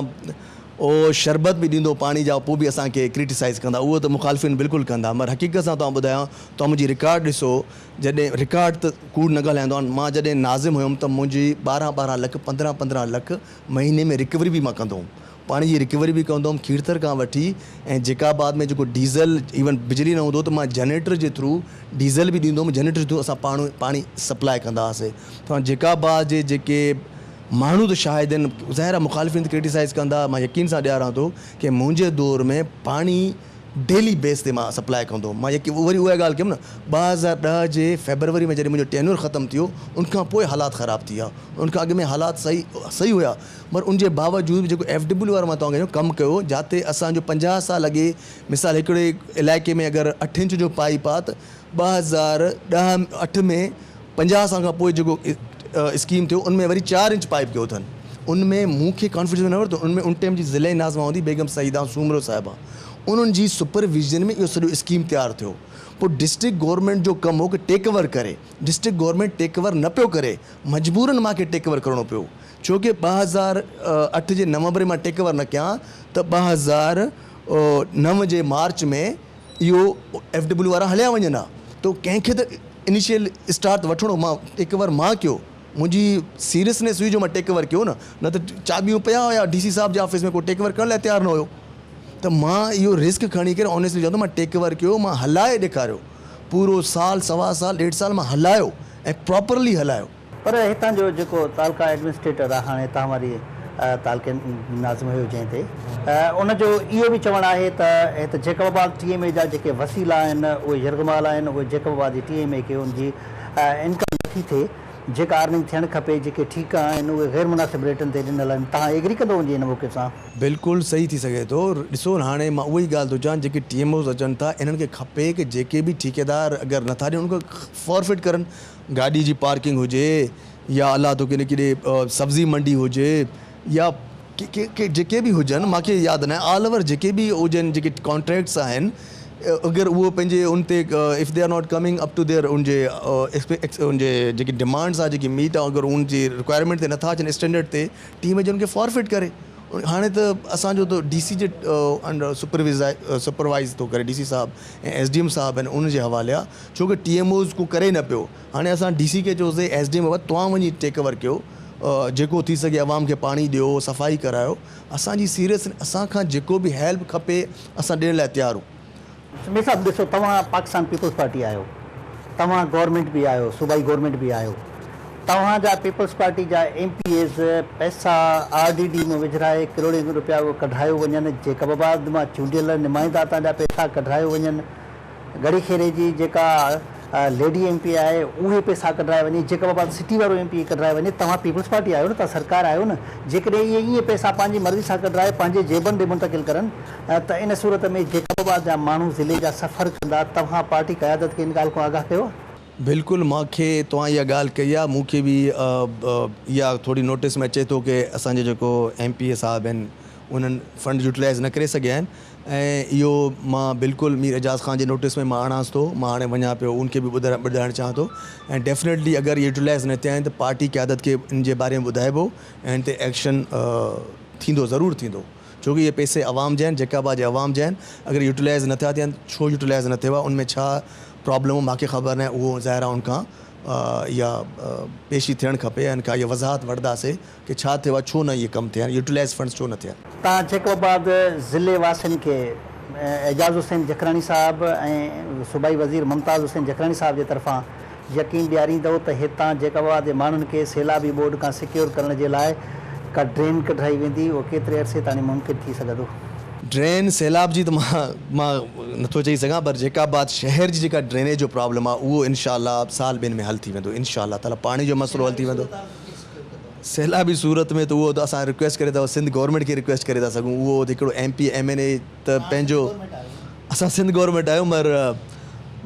उहो शरबत बि ॾींदो पाणी जा, पोइ बि असांखे क्रिटिसाइज़ कंदा, उहो त मुखालिफ़िन बिल्कुलु कंदा। मगर हक़ीक़त सां तव्हां ॿुधायां तव्हां मुंहिंजी रिकॉर्ड ॾिसो, जॾहिं रिकॉर्ड त कूड़ न ॻाल्हाईंदो आहे, मां जॾहिं नाज़िम हुयुमि त मुंहिंजी 12-12 लख 15-15 लख महीने में रिकवरी बि मां कंदो हुउमि, पाणी जी रिकवरी बि कंदो हुउमि खीरतर खां वठी। ऐं जैकाबाद में जेको डीज़ल इवन बिजली न हूंदो त मां जनरेटर जे थ्रू डीज़ल बि ॾींदो हुउमि, जनरेटर जे थ्रू असां पाणी सप्लाई कंदा हुआसीं। तव्हां जैकाबाद जे जेके माण्हू त शायदि आहिनि, ज़ाहिर मुखालिफ़िन क्रिटिसाइज़ कंदा, मां यकीन सां ॾियारां थो कि मुंहिंजे दौर में पाणी डेली बेस ते मां सप्लाई कंदो हुउमि। मां यकीन वरी उहा ॻाल्हि कयमि न, 2010 जे फेबरवरी में जॾहिं मुंहिंजो टेन्योर ख़तमु थियो उनखां पोइ हालात ख़राबु थी विया, उनखां अॻु में हालात सही हुया, पर उनजे बावजूद जेको FW वारो मां तव्हांखे कमु कयो, जिते असांजो 50 साल अॻे मिसाल हिकिड़े इलाइक़े में अगरि 8 इंच जो पाइप आहे त 2008 में 50 साल खां पोइ जेको स्कीम थियो उनमें वरी 4 इंच पाइप कयो अथनि। उनमें मूंखे कॉन्फिडेंस न वरितो, उनमें उन टाइम जी ज़िले नाज़मा हूंदी बेगम सईदा सूमरो साहिबा, उन्हनि जी सुपरविजन में इहो सॼो स्कीम तयारु थियो। पोइ डिस्ट्रिक्ट गवर्नमेंट जो कमु हो कि टेक ओवर करे, डिस्ट्रिक्ट गवर्नमेंट टेक ओवर न पियो करे, मजबूरन मूंखे टेक ओवर करिणो पियो, छो कि 2008 जे नवंबर में मां टेक ओवर न कयां त 2009 जे मार्च में इहो FW वारा हलिया वञनि हा, त कंहिंखे त इनिशियल स्टार्ट वठिणो, मां टेक ओवर मां कयो, मुंहिंजी सीरियसनेस हुई जो मां टेक ओवर कयो न त चाबियूं पिया हुया DC साहिब जे ऑफिस में, को टेक ओवर करण लाइ तयारु न हुयो। त मां इहो रिस्क खणी करे ऑनेस्टली चवंदो मां टेक ओवर कयो, मां हलाए ॾेखारियो पूरो साल, सवा साल, 1.5 साल मां हलायो ऐं प्रॉपरली हलायो। पर हितां जो जेको तालका एडमिनिस्ट्रेटर आहे, हाणे तव्हां वारी तालके नाज़िम हुयो जंहिं ते, उनजो इहो बि चवणु आहे त हिते जेकबाबाद TMA जा जेके वसीला आहिनि उहे यरगमाल आहिनि, उहे जेकबाबाद जी TMA खे उनजी इनकम नथी थिए, जेका अर्निंग थियणु खपे, जेके ठीका आहिनि उहे गैर मुनासिब रेटनि ते ॾिनल आहिनि। तव्हां एग्री कंदो हुजे हिन मौक़े सां? बिल्कुलु सही थी सघे थो। ॾिसो हाणे मां उहा ई ॻाल्हि थो चवां, जेके TMOs अचनि था इन्हनि खे खपे कि जेके बि ठेकेदार अगरि नथा ॾियनि उनखे फॉरफिट करनि। गाॾी जी पार्किंग हुजे या अलाह तो केॾे केॾे सब्ज़ी मंडी हुजे या के जेके बि हुजनि, मूंखे यादि न आहे, ऑल ओवर जेके बि हुजनि जेके कॉन्ट्रैक्ट्स आहिनि, अगरि उहो पंहिंजे उन ते if they are not coming up to their उनजे जेकी डिमांड्स आहे, जेकी मीट आहे, अगरि उनजी रिक्वायरमेंट ते नथा अचनि स्टैंडर्ड ते, टीम जे उनखे फॉरफिट करे। हाणे त असांजो त DC जे अंडर सुपरवाइज़ थो करे DC साहब ऐं SDM साहब आहिनि, उनजे हवाले आहे, छो कि TMOs को करे न पियो। हाणे असां DC खे चयोसीं SDM वटि तव्हां वञी टेक ओवर कयो, जेको थी सघे आवाम खे पाणी ॾियो, सफ़ाई करायो। असांजी सीरियस असांखां जेको बि हेल्प खपे असां ॾियण लाइ तयारु आहियूं। समीर साहब ॾिसो, तव्हां पाकिस्तान पीपल्स पार्टी आहियो, तव्हां गवर्नमेंट बि आहियो, सूबाई गवर्नमेंट बि आहियो, तव्हांजा पीपल्स पार्टी जा MPAs पैसा RDD में विझराए करोड़े रुपया कढायो वञनि, जेकबाबाद मां चूंडियल नुमाइंदा तव्हांजा पैसा कढायो वञनि, गड़ी खेरे जी जेका लेडी MP आहे उहे पैसा कढाए वञे, जेकबाबाद सिटी वारो MP कढाए वञे। तव्हां पीपल्स पार्टी आहियो न, तव्हां सरकार आहियो न। जेकॾहिं इहे पैसा पंहिंजी मर्ज़ी सां कढाए पंहिंजे जेबनि ॾे मुंतक़िल करनि त इन सूरत में जेकबाबाद जा माण्हू ज़िले जा सफ़र कंदा। तव्हां पार्टी क़यादत खे इन ॻाल्हि खां आगाह कयो? बिल्कुलु, मूंखे तव्हां इहा ॻाल्हि कई आहे, मूंखे बि इहा थोरी नोटिस में अचे थो कि असांजे जेको MPA साहब आहिनि उन्हनि फंड यूटिलाइज़ न करे सघिया आहिनि, ऐं इहो मां बिल्कुलु मीर एजाज़ ख़ान जे नोटिस में मां आणांसि थो। मां हाणे वञा पियो, उनखे बि ॿुधाइणु चाहियां थो, ऐं डेफिनेटली अगरि यूटिलाइज़ न थिया आहिनि त पार्टी क़यादत खे इन जे बारे में ॿुधाइबो ऐं इन ते एक्शन थींदो, ज़रूरु थींदो, छो कि इहे पैसे अवाम जा आहिनि, जेकाबाद जे अवाम जा आहिनि। अगरि यूटिलाइज़ नथा थियनि, छो यूटिलाइज़ न थियो आहे, उनमें छा प्रॉब्लम मूंखे ख़बर न आहे, उहो ज़ाहिर आहे उनखां इहा पेशी थियणु खपे ऐं इनखां इहा वज़ाहत वठंदासीं कि छा थियो आहे, छो न इहे कमु थिया, यूटिलाइज़ फंड्स छो न थिया। तव्हां जेकबाबाद ज़िले वासियुनि खे एजाज़ हुसैन जखरानी साहब ऐं सूबाई वज़ीर मुमताज़ हुसैन जखरानी साहब जे तरफ़ां यकीन ॾियारींदव त हितां जेकबाबाद जे माण्हुनि खे सैलाबी बोर्ड खां सिक्योर करण जे लाइ का ड्रेन कढाई वेंदी, उहो केतिरे अरसे ताईं मुमकिन थी सघंदो? ड्रेन सैलाब जी त मां नथो चई सघां, पर जेकाबाद शहर जी जेका ड्रेनेज जो प्रॉब्लम आहे उहो इनशाअल्लाह साल ॿिनि में हल थी वेंदो, इनशाअल्लाह ताला पाणी जो मसइलो हल थी वेंदो। सैलाबी सूरत में त उहो त असां रिक्वेस्ट करे था, सिंध गवर्नमेंट खे रिक्वेस्ट करे था सघूं, उहो त हिकिड़ो MP MNA त पंहिंजो, असां सिंध गवर्नमेंट आहियूं मगर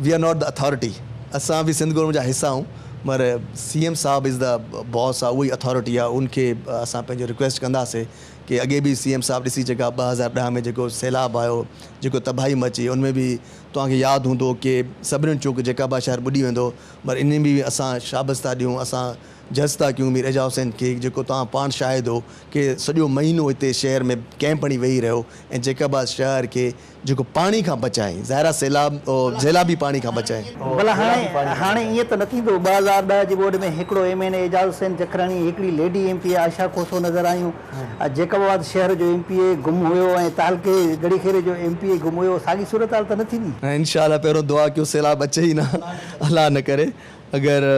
we are not the authority, असां बि सिंध गवर्नमेंट जा हिसा आहियूं, मगर CM साहब इज़ द बॉस आहे, उहा ई अथॉरिटी आहे, उनखे असां पंहिंजो रिक्वेस्ट कंदासीं कि अॻे बि CM साहब ॾिसी जेका 2010 में जेको सैलाब आयो, जेको तबाही मची, उनमें बि तव्हांखे यादि हूंदो कि सभिनीनि चूं कि जेकाबाद शहर ॿुॾी वेंदो, पर इन में बि असां शाबस था ॾियूं, असां जज था कयूं मीर एजाज़ हुसैन खे, जेको तव्हां पाण शाहिद हो कि सॼो महीनो हिते शहर में कैंप हणी वेही रहियो ऐं जेकाबाद शहर खे जेको पाणी खां बचाए, ज़ाहिरा सैलाबी पाणी खां बचाए। भला हाणे ईअं त न थींदो, 2010 जी बोर्ड में हिकिड़ो MNA एजाज़ हुसैन जखरानी, हिकिड़ी लेडी MP आशा कोसो नज़र आयूं, जेकबाबाद शहर जो MPA गुम हुयो ऐं तालके गड़ी खेरे जो MPA गुम हुयो, साॻी सूरत हाल त न थींदी? इंशाअल्लाह पहिरियों दुआ कयो सैलाब अचे ई न, अलाह न करे। अगरि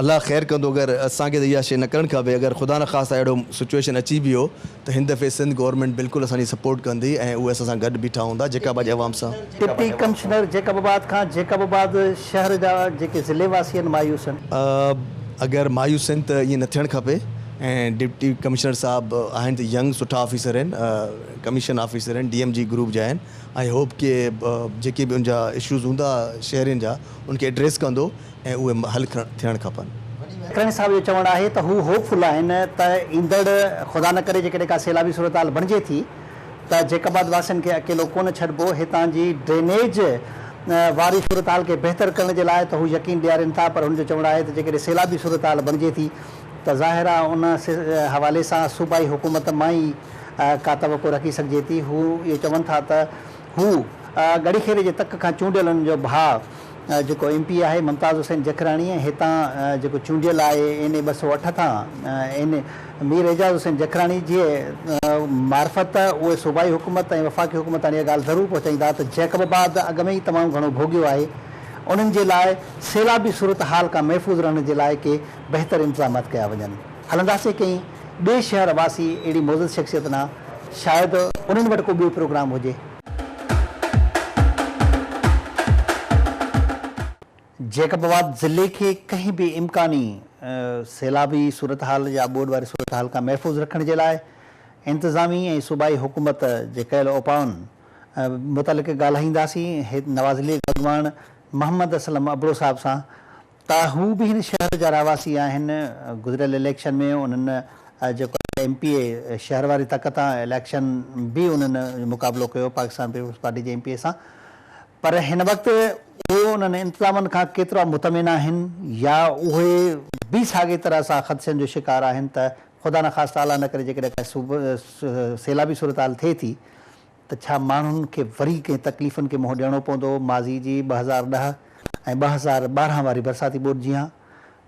अलाह ख़ैरु कंदो, अगरि असांखे त इहा शइ न करणु खपे, अगरि ख़ुदा न ख़ासि अहिड़ो सिचुएशन अची बि वियो त हिन दफ़े सिंध गवर्नमेंट बिल्कुलु असांजी सपोर्ट कंदी ऐं उहे असां सां गॾु बीठा हूंदा जेकाबाद जे अवाम सां। डिप्टी कमिश्नर जेकबाबाद खां जेकबाबाद शहर जा जेके ज़िले वासी आहिनि मायूस आहिनि? अगरि मायूस आहिनि त ईअं न थियणु खपे, ऐं डिप्टी कमिश्नर साहब आहिनि त यंग सुठा ऑफिसर आहिनि, कमीशन ऑफिसर आहिनि, DMG ग्रुप जा आहिनि। आई होप कि जेके बि उनजा इशूज़ हूंदा शहरनि जा उनखे एड्रेस कंदो ऐं उहे हल थियणु खपनि। जखरानी साहब जो चवणु आहे त हू होपफुल आहिनि त ईंदड़ ख़ुदा न करे जेकॾहिं का सैलाबी सूरत हाल बणिजे थी त जेकबाद वासियुनि खे अकेलो कोन छॾिबो, हितां जी ड्रेनेज वारी सूरत हाल खे बहितर करण जे लाइ त हू यकीन ॾियारीनि था, पर हुनजो चवणु आहे त जेकॾहिं सैलाबी सूरत हाल बणिजे थी त ज़ाहिर आहे उन हवाले सां सूबाई हुकूमत मां ई का तवको रखी सघिजे थी। हू इहो चवनि था त हू गड़ी खेरे जे तक खां चूंडियल जो भाउ जेको MP आहे मुमताज़ हुसैन जखराणी हितां जेको चूंडियल आहे NA 208 तां इन मीर एजाज़ हुसैन जखराणी जी मार्फत उहे सूबाई हुकूमत ऐं वफ़ाक़ी हुकूमत इहा ॻाल्हि ज़रूरु पहुचाईंदा त जैकबाबाद अॻ में ई तमामु घणो भोॻियो आहे, उन्हनि जे लाइ सैलाबी सूरत हाल खां महफ़ूज़ रहण जे लाइ के बहितर इंतज़ामात कया वञनि। हलंदासीं कंहिं ॿिए शहर वासी अहिड़ी मौज़ूद शख़्सियत न, शायदि उन्हनि वटि को ॿियो प्रोग्राम हुजे। जैकबाबाद ज़िले के कहीं भी इम्कानी सैलाबी सूरत हाल या ॿोॾ वारी सूरत हाल खां महफ़ूज़ रखण जे लाइ इंतिज़ामी ऐं सूबाई हुकूमत जे कयल उपाउनि मुतलिक़ ॻाल्हाईंदासीं नवाज़ अॻवान मोहम्मद असलम अबड़ो साहिब सां, त हू बि हिन शहर जा रहवासी आहिनि। गुज़िरियल इलेक्शन में उन्हनि जेको MPA शहर वारी तक तां इलेक्शन बि उन्हनि मुक़ाबिलो कयो पाकिस्तान पीपल्स पार्टी जे MPA सां, पर हिन वक़्तु उहे उन्हनि इंतज़ामनि खां केतिरा मुतमिन आहिनि या उहे बि साॻे तरह सां ख़दशनि जो शिकार आहिनि त ख़ुदा न ख़ासिता अलाह न करे जेकॾहिं सैलाबी सूरत हाल थिए थी त छा माण्हुनि खे वरी कंहिं तकलीफ़ुनि खे मुंहुं ॾियणो पवंदो माज़ी जी 2010 ऐं 2012 वारी बरसाती ॿोॾ जी।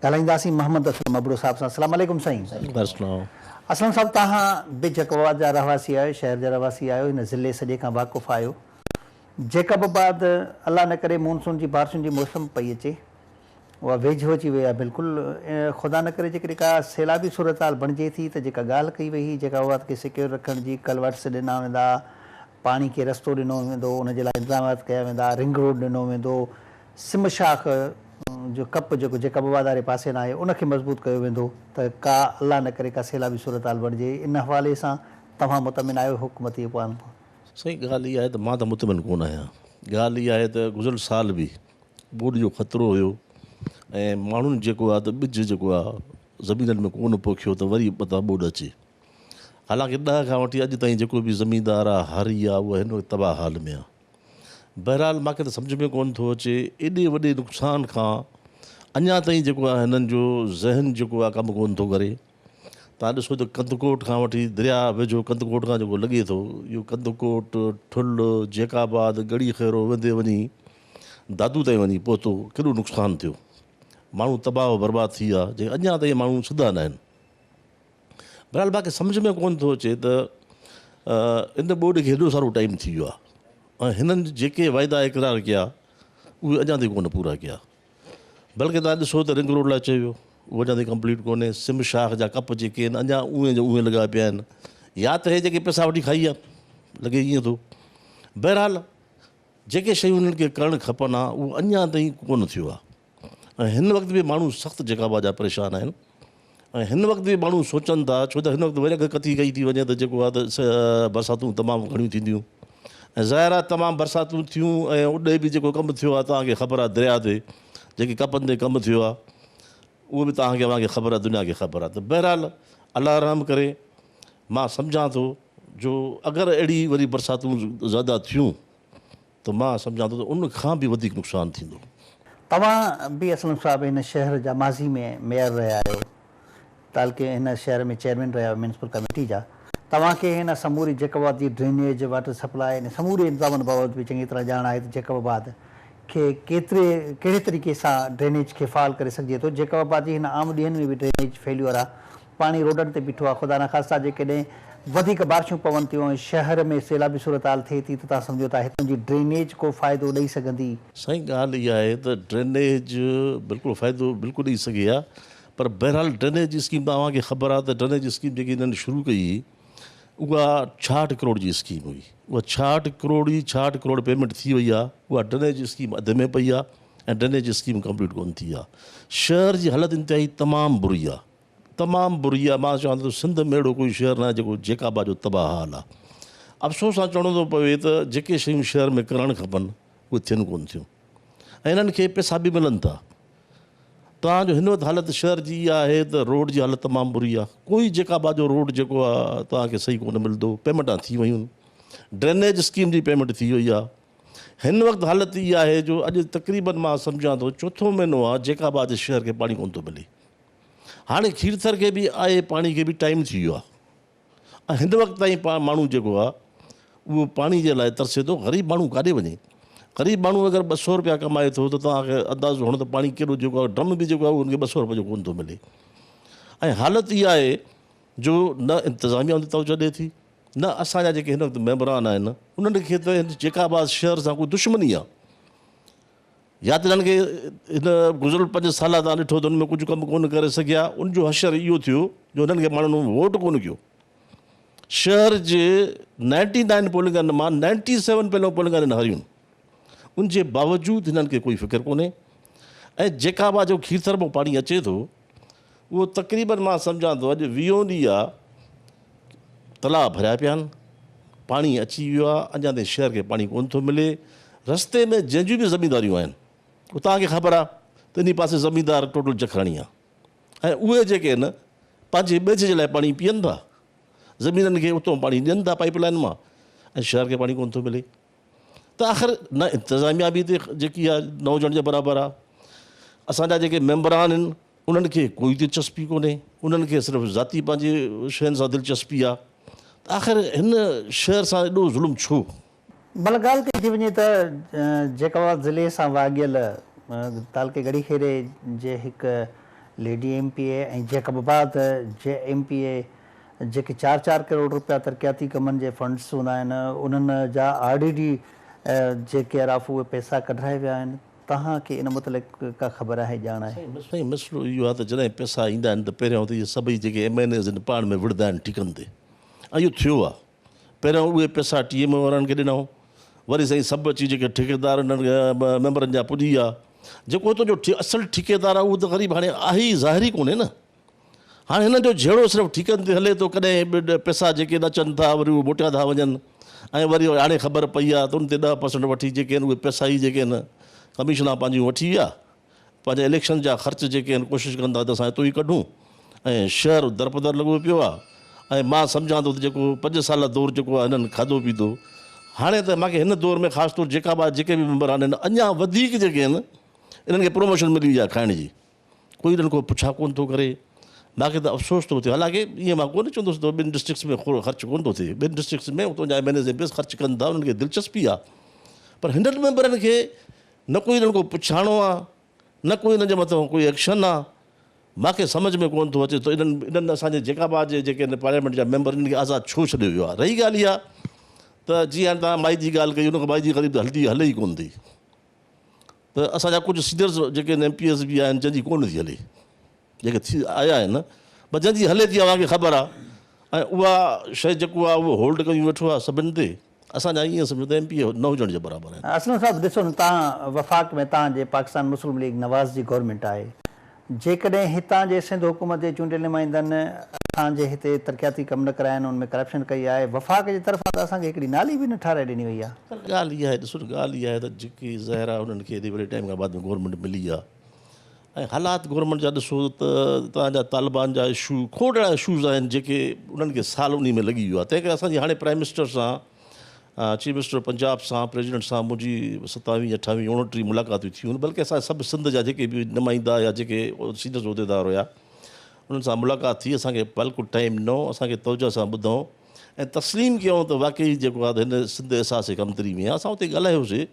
ॻाल्हाईंदासीं मोहम्मद असलम अबड़ो साहिब सां। अस्सलाम वालेकुम साईं। असलम साहिबु तव्हां बि जैकबाबाद जा रहवासी आहियो, शहर जा रहवासी आहियो, हिन ज़िले सॼे खां वाक़ुफ़ु आहियो। जैकबाबाद अलाह न करे मानसून जी बारिशुनि जी मौसम पई अचे, उहा वेझो अची वई आहे बिल्कुलु। ख़ुदा न करे जेकॾहिं का सैलाबी सूरत हाल बणिजे थी त जेका ॻाल्हि कई वई जैकबाबाद खे सिक्योर रखण जी, कलवर्ट्स ॾिना वेंदा, पाणी खे रस्तो ॾिनो वेंदो, उनजे लाइ इंतज़ामात कया वेंदा, रिंग रोड ॾिनो वेंदो, सिम शाख जो कप जेको जैकबाबाद वारे पासे न आहे उनखे मज़बूत कयो वेंदो त का अलाह न करे का सैलाबी सूरत हाल बणिजे। इन हवाले सां तव्हां मुतमिन आहियो हुकूमती उपाउनि खां? सही ॻाल्हि इहा आहे त मां त मुतमिन कोन आहियां। ॻाल्हि इहा आहे त गुज़िरियल साल बि ॿोॾ जो ख़तरो हुयो ऐं माण्हुनि जेको आहे त ॿिज जेको आहे ज़मीननि में कोन पोखियो त वरी पता ॿोॾ अचे। हालांकि 10 खां वठी अॼु ताईं जेको बि ज़मीनदार आहे हारी आहे उहा हिन वक़्तु तबाह हाल में आहे। बहरहाल मूंखे त सम्झ में कोन थो अचे एॾे वॾे नुक़सान खां अञा ताईं जेको आहे हिननि जो ज़हन जेको आहे कमु कोन थो करे। तव्हां ॾिसो त कंदकोट खां वठी दरिया वेझो कंदकोट खां जेको लॻे थो इहो कंदकोट ठुल जैकाबाद गड़ी खैरो वेंदे वञी दादू ताईं वञी पहुतो, केॾो नुक़सानु थियो, माण्हू तबाह बर्बाद थी विया जे अञा ताईं माण्हू सिधा न आहिनि। बहरहाल मूंखे सम्झ में कोन थो अचे त इन ॿोॾ खे हेॾो सारो टाइम थी वियो आहे ऐं हिननि जेके वाइदा इक़रार कया उहे अञा ताईं कोन पूरा कया। बल्कि तव्हां ॾिसो त रिंग रोड लाइ चयो वियो उहो अञा ताईं कंप्लीट कोन्हे। सिम शाख जा कप जेके आहिनि अञा उहे जो उहे लॻा पिया आहिनि, या त हे जेके पैसा वठी खाई आहे लॻे ईअं थो। बहरहाल जेके शयूं उन्हनि खे करणु खपनि आहे उहो अञा ताईं कोन थियो आहे ऐं हिन वक़्तु बि माण्हू सख़्तु जैकबाबाद जा परेशान आहिनि ऐं हिन वक़्तु बि माण्हू सोचनि था, छो त हिन वक़्तु वरी कथी कई थी वञे त जेको आहे त बरसातूं तमामु घणियूं थींदियूं ऐं ज़ाहिर आहे तमामु बरसातूं थियूं ऐं उॾे बि जेको कमु थियो आहे तव्हांखे ख़बर आहे दरिया ते जेके कपनि ते कमु थियो आहे उहो बि तव्हांखे अव्हांखे ख़बर आहे, दुनिया खे ख़बर आहे। त बहरहाल अलाह रहम करे मां सम्झां थो जो अगरि अहिड़ी वरी बरसातूं ज़्यादा थियूं त मां सम्झां थो त उन खां बि वधीक नुक़सानु थींदो। तव्हां बि असलम साहिबु हिन शहर जा माज़ी में मेयर रहिया आहियो, बल्कि हिन शहर में चेयरमैन रहिया आहियो म्यूनिसिपल कमेटी जा। तव्हांखे हिन समूरी जैकबाबाद जी ड्रेनेज वाटर सप्लाई ऐं समूरे इंतज़ामनि बाबति बि चङी तरह ॼाण आहे त जैकबाबाद खे कहिड़े तरीक़े सां ड्रेनेज खे फ़ाल करे सघिजे थो। जैकबाबाद जी हिन आम ॾींहंनि में बि ड्रेनेज फेल्यूअर आहे, पाणी रोडनि ते बीठो आहे। ख़ुदा न ख़ासिता जेकॾहिं वधीक बारिशूं पवनि थियूं ऐं शहर में सैलाबी सूरत हाल थिए थी त तव्हां सम्झो था हितां जी ड्रेनेज को फ़ाइदो ॾेई सघंदी? साईं ॻाल्हि इहा आहे त ड्रेनेज बिल्कुलु फ़ाइदो बिल्कुलु ॾेई सघे आहे, पर बहरहाल ड्रेनेज स्कीम तव्हांखे ख़बर आहे त ड्रेनेज स्कीम जेकी हिननि शुरू कई उहा 66 करोड़ जी स्कीम हुई। उहा 66 करोड़ पेमेंट थी वई आहे, उहा ड्रेनेज स्कीम अधु में पई आहे ऐं ड्रेनेज स्कीम कंप्लीट कोन थी आहे। शहर जी हालति इंतिहाई तमामु बुरी आहे, तमामु बुरी आहे। मां चवां थो सिंध में अहिड़ो कोई शहर न आहे जेको जैकबाबाद जो तबाह हाल आहे। अफ़सोस सां चवणो थो पवे त जेके शयूं शहर में करणु खपनि उहे थियनि कोन थियूं ऐं हिननि खे पैसा बि मिलनि था। तव्हांजो हिन वक़्तु हालति शहर जी इहा आहे त रोड जी हालति तमामु बुरी आहे। कोई जैकबाबाद जो रोड जेको आहे तव्हांखे सही कोन मिलंदो, पेमेंटां थी वयूं, ड्रेनेज स्कीम जी पेमेंट थी वई आहे। हिन वक़्तु हालति इहा आहे जो अॼु तक़रीबन मां सम्झां थो 4थो महीनो आहे जैकबाबाद जे शहर खे पाणी कोन थो मिले। हाणे खीरथर खे बि आहे पाणी खे बि टाइम थी वियो आहे ऐं हिन वक़्तु ताईं माण्हू जेको आहे उहो पाणी जे लाइ तरसे थो। ग़रीब माण्हू काॾे वञे? ग़रीब माण्हू अगरि 200 रुपया कमाए थो त तव्हांखे अंदाज़ो हुअण त पाणी केॾो जेको आहे ड्रम बि जेको आहे उनखे 200 रुपए जो कोन थो मिले। ऐं हालति इहा आहे जो न इंतिज़ामिया ते तवजो ॾिए थी, न असांजा जेके हिन वक़्तु मेंबरान आहिनि उन्हनि खे त जेकाबाद शहर सां कोई दुश्मनी आहे, या त हिननि खे हिन गुज़िरियल 5 साल तव्हां ॾिठो त हुन में कुझु कमु कोन करे सघिया। उनजो हशर इहो थियो जो हुननि खे माण्हुनि वोट कोन कयो। शहर जे 99 पोलिंगनि मां 97 पहिरियों पोलिंगनि हारियूं, उनजे बावजूदि हिननि खे कोई फ़िक्र कोन्हे। ऐं जेकाबाद जो खीरथर मां पाणी अचे थो उहो तक़रीबन मां सम्झां थो अॼु 20 ॾींहं आहे तलाउ भरिया पिया आहिनि, पाणी अची वियो आहे, अञा ताईं शहर खे पाणी कोन थो मिले। रस्ते में जंहिंजियूं बि ज़मीनदारियूं आहिनि उहो तव्हांखे ख़बर आहे त इन पासे ज़मीनदार टोटल जखराणी आहे, ऐं उहे जेके आहिनि पंहिंजे ॿिज जे लाइ पाणी पीअनि था, ज़मीननि खे उतां पाणी ॾियनि था पाइप लाइन मां, ऐं शहर खे पाणी कोन थो मिले। त आख़िर न इंतिज़ामिया बि हिते जेकी आहे न हुजण जे बराबरि आहे। असांजा जेके मेंबरान आहिनि उन्हनि खे कोई दिलचस्पी कोन्हे, उन्हनि खे सिर्फ़ु ज़ाती पंहिंजे शयुनि सां दिलचस्पी आहे। त आख़िर हिन शहर सां एॾो ज़ुल्म छो? भला ॻाल्हि कई थी वञे त जेकाबाद ज़िले सां वाॻियल तालके गढ़ीखेड़े जे हिकु लेडी MPA ऐं जेकाबाद जे MPA जेके 4-4 करोड़ रुपया तरक़ियाती कमनि जे फंड्स हूंदा आहिनि उन्हनि जा RDD जेके आराफ़ उहे पैसा कढाए विया आहिनि। तव्हांखे इन मुतलिक़ का ख़बर आहे, ॼाण आहे? साईं मसइलो इहो आहे त जॾहिं पैसा ईंदा आहिनि त पहिरियों त इहे सभई जेके MNAs आहिनि पाण में विढ़ंदा आहिनि टिकनि ते, ऐं इहो थियो आहे। पहिरियों उहे पैसा TMO वारनि खे ॾिनऊं, वरी साईं सभु अची जेके ठेकेदार मेंबरनि जा पुॼी विया। जेको तुंहिंजो असुलु ठेकेदार आहे उहो त ग़रीब हाणे आहे ई ज़ाहिरी कोन्हे न। हाणे हिन जो जहिड़ो सिर्फ़ु ठीकनि ते हले थो, कॾहिं पैसा जेके अचनि था वरी उहे मोटिया था वञनि, ऐं वरी हाणे ख़बर पई आहे त उन ते 10% वठी जेके आहिनि उहे पैसा ई जेके आहिनि कमीशनां पंहिंजियूं वठी विया, पंहिंजे इलेक्शन जा ख़र्च जेके आहिनि कोशिशि कंदा त असां हितो ई कढूं, ऐं शहर दरपदर लॻो पियो आहे। ऐं मां सम्झां थो त जेको 5 साल दौर जेको आहे हिननि खाधो पीतो, हाणे त मूंखे हिन दौर में ख़ासि तौरु जेकाबाद जेके बि मेंबर आहिनि अञा वधीक जेके आहिनि इन्हनि खे प्रमोशन मिली वई आहे खाइण जी, कोई इन्हनि को पुछा कोन थो करे। मूंखे त अफ़सोस थो थिए, हालांकि ईअं मां कोन चवंदुसि त ॿिनि डिस्ट्रिक्ट्स में ख़र्चु कोन थो थिए, ॿिनि डिस्ट्रिक्ट्स में उतां जा MNAs ख़र्चु कनि था, उन्हनि खे दिलचस्पी आहे। पर हिननि मेंबरनि खे न कोई इन्हनि को पुछाइणो आहे, न कोई हिन जे मथां कोई एक्शन आहे। मूंखे सम्झ में कोन थो अचे त इन्हनि असांजे जेकाबाद जे जेके पार्लियामेंट जा मेंबर इन्हनि खे आज़ादु छो छॾियो वियो आहे। रही ॻाल्हि इहा त जीअं हाणे तव्हां माई जी ॻाल्हि कई, उनखां माई जी ग़रीब हले ई कोन थी। त असांजा कुझु सीनियर्स जेके MPs बि आहिनि जंहिंजी कोन थी हले, जेके थी आया आहिनि पर जंहिंजी हले थी तव्हांखे ख़बर आहे, ऐं उहा शइ जेको आहे उहो होल्ड कयूं वेठो आहे सभिनि ते। असांजा ईअं सम्झो त MPA न हुजण जे बराबरि आहिनि। असलम साहब ॾिसो न, तव्हां वफ़ाक़ में तव्हांजे पाकिस्तान मुस्लिम लीग नवाज़ जी गवर्नमेंट आहे, जेकॾहिं हितां जे सिंध हुकूमत जे चूंडियल नुमाइंदनि असांजे हिते तरक़ियाती कम न कराया आहिनि, उनमें करप्शन कई आहे, वफ़ाक़ जे तरफ़ां त असांखे हिकिड़ी नाली बि न ठाराए ॾिनी वई आहे। पर ॻाल्हि इहा आहे, ॾिसो ॻाल्हि इहा आहे त जेकी ज़ाहिर आहे उन्हनि खे एॾे वॾे टाइम खां बाद में गवर्नमेंट मिली आहे, ऐं हालात गवर्नमेंट जा ॾिसो त तव्हांजा तालिबान जा इशू खोड़ अहिड़ा इशूज़ आहिनि जेके उन्हनि खे साल उन में लॻी वियो आहे। तंहिं करे असांजी हाणे प्राइम मिनिस्टर सां, चीफ मिनिस्टर पंजाब सां, प्रेसिडेंट सां मुंहिंजी 27, 28, 29 मुलाक़ातूं थियूं, बल्कि असां सभु सिंध जा जेके बि नुमाइंदा या जेके सीनियर उहिदेदार हुया उन्हनि सां मुलाक़ात थी। असांखे बिल्कुलु टाइम ॾिनो, असांखे तवजो सां ॿुधऊं ऐं तस्लीम कयूं त वाक़ई जेको आहे हिन सिंध एहसास कमतरी में आहे। असां उते ॻाल्हायोसीं,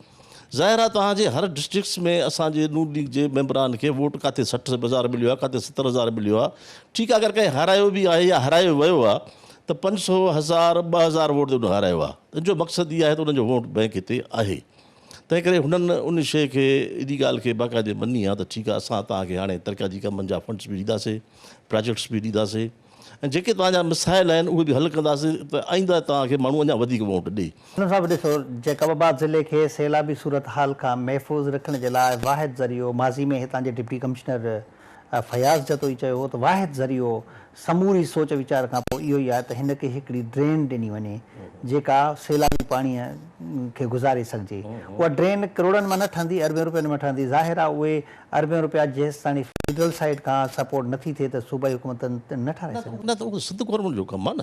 ज़ाहिर आहे तव्हांजे हर डिस्ट्रिक्ट्स में असांजे नून लीग जे मेंबरान खे वोट किथे 60,000 मिलियो आहे, किथे 70,000 मिलियो आहे। ठीकु आहे, अगरि कंहिं हारायो बि आहे या हारायो वियो आहे त 500, 1000, 2000 वोट ते उन हारायो आहे। तुंहिंजो मक़सदु इहा आहे त उनजो वोट बैंक हिते आहे। तंहिं करे हुननि उन शइ खे एॾी ॻाल्हि खे बाक़ाइदे मञी आहे त ठीकु आहे, असां तव्हांखे हाणे तरक़ियाती कमनि जा फंड्स बि ॾींदासीं, प्रोजेक्ट्स बि ॾींदासीं, ऐं जेके तव्हांजा मिसाइल आहिनि उहे बि हल कंदासीं त आईंदा तव्हांखे माण्हू अञा वधीक वोट ॾे। साहिबु ॾिसो, जेकाबाद ज़िले खे सैलाबी सूरत हाल खां महफ़ूज़ रखण जे लाइ वाहिद ज़रियो, माज़ी में हितां जे डिप्टी कमिश्नर फयाज़ जतोई चयो हो त वाहिद ज़रियो समूरी सोच वीचार खां पोइ इहो ई आहे त हिन खे हिकिड़ी ड्रेन ॾिनी वञे जेका सैलाबी पाणीअ खे गुज़ारे सघिजे। उहा ड्रेन करोड़नि मां न ठहंदी, अरबे रुपयनि में ठहंदी। ज़ाहिर आहे उहे अरबे रुपया जेसि ताईं फेडरल साइड खां सपोर्ट नथी थिए त सूबाई हुकूमत न ठाराए सघे। न त उहो सिंध गवर्नमेंट जो कमु आहे न,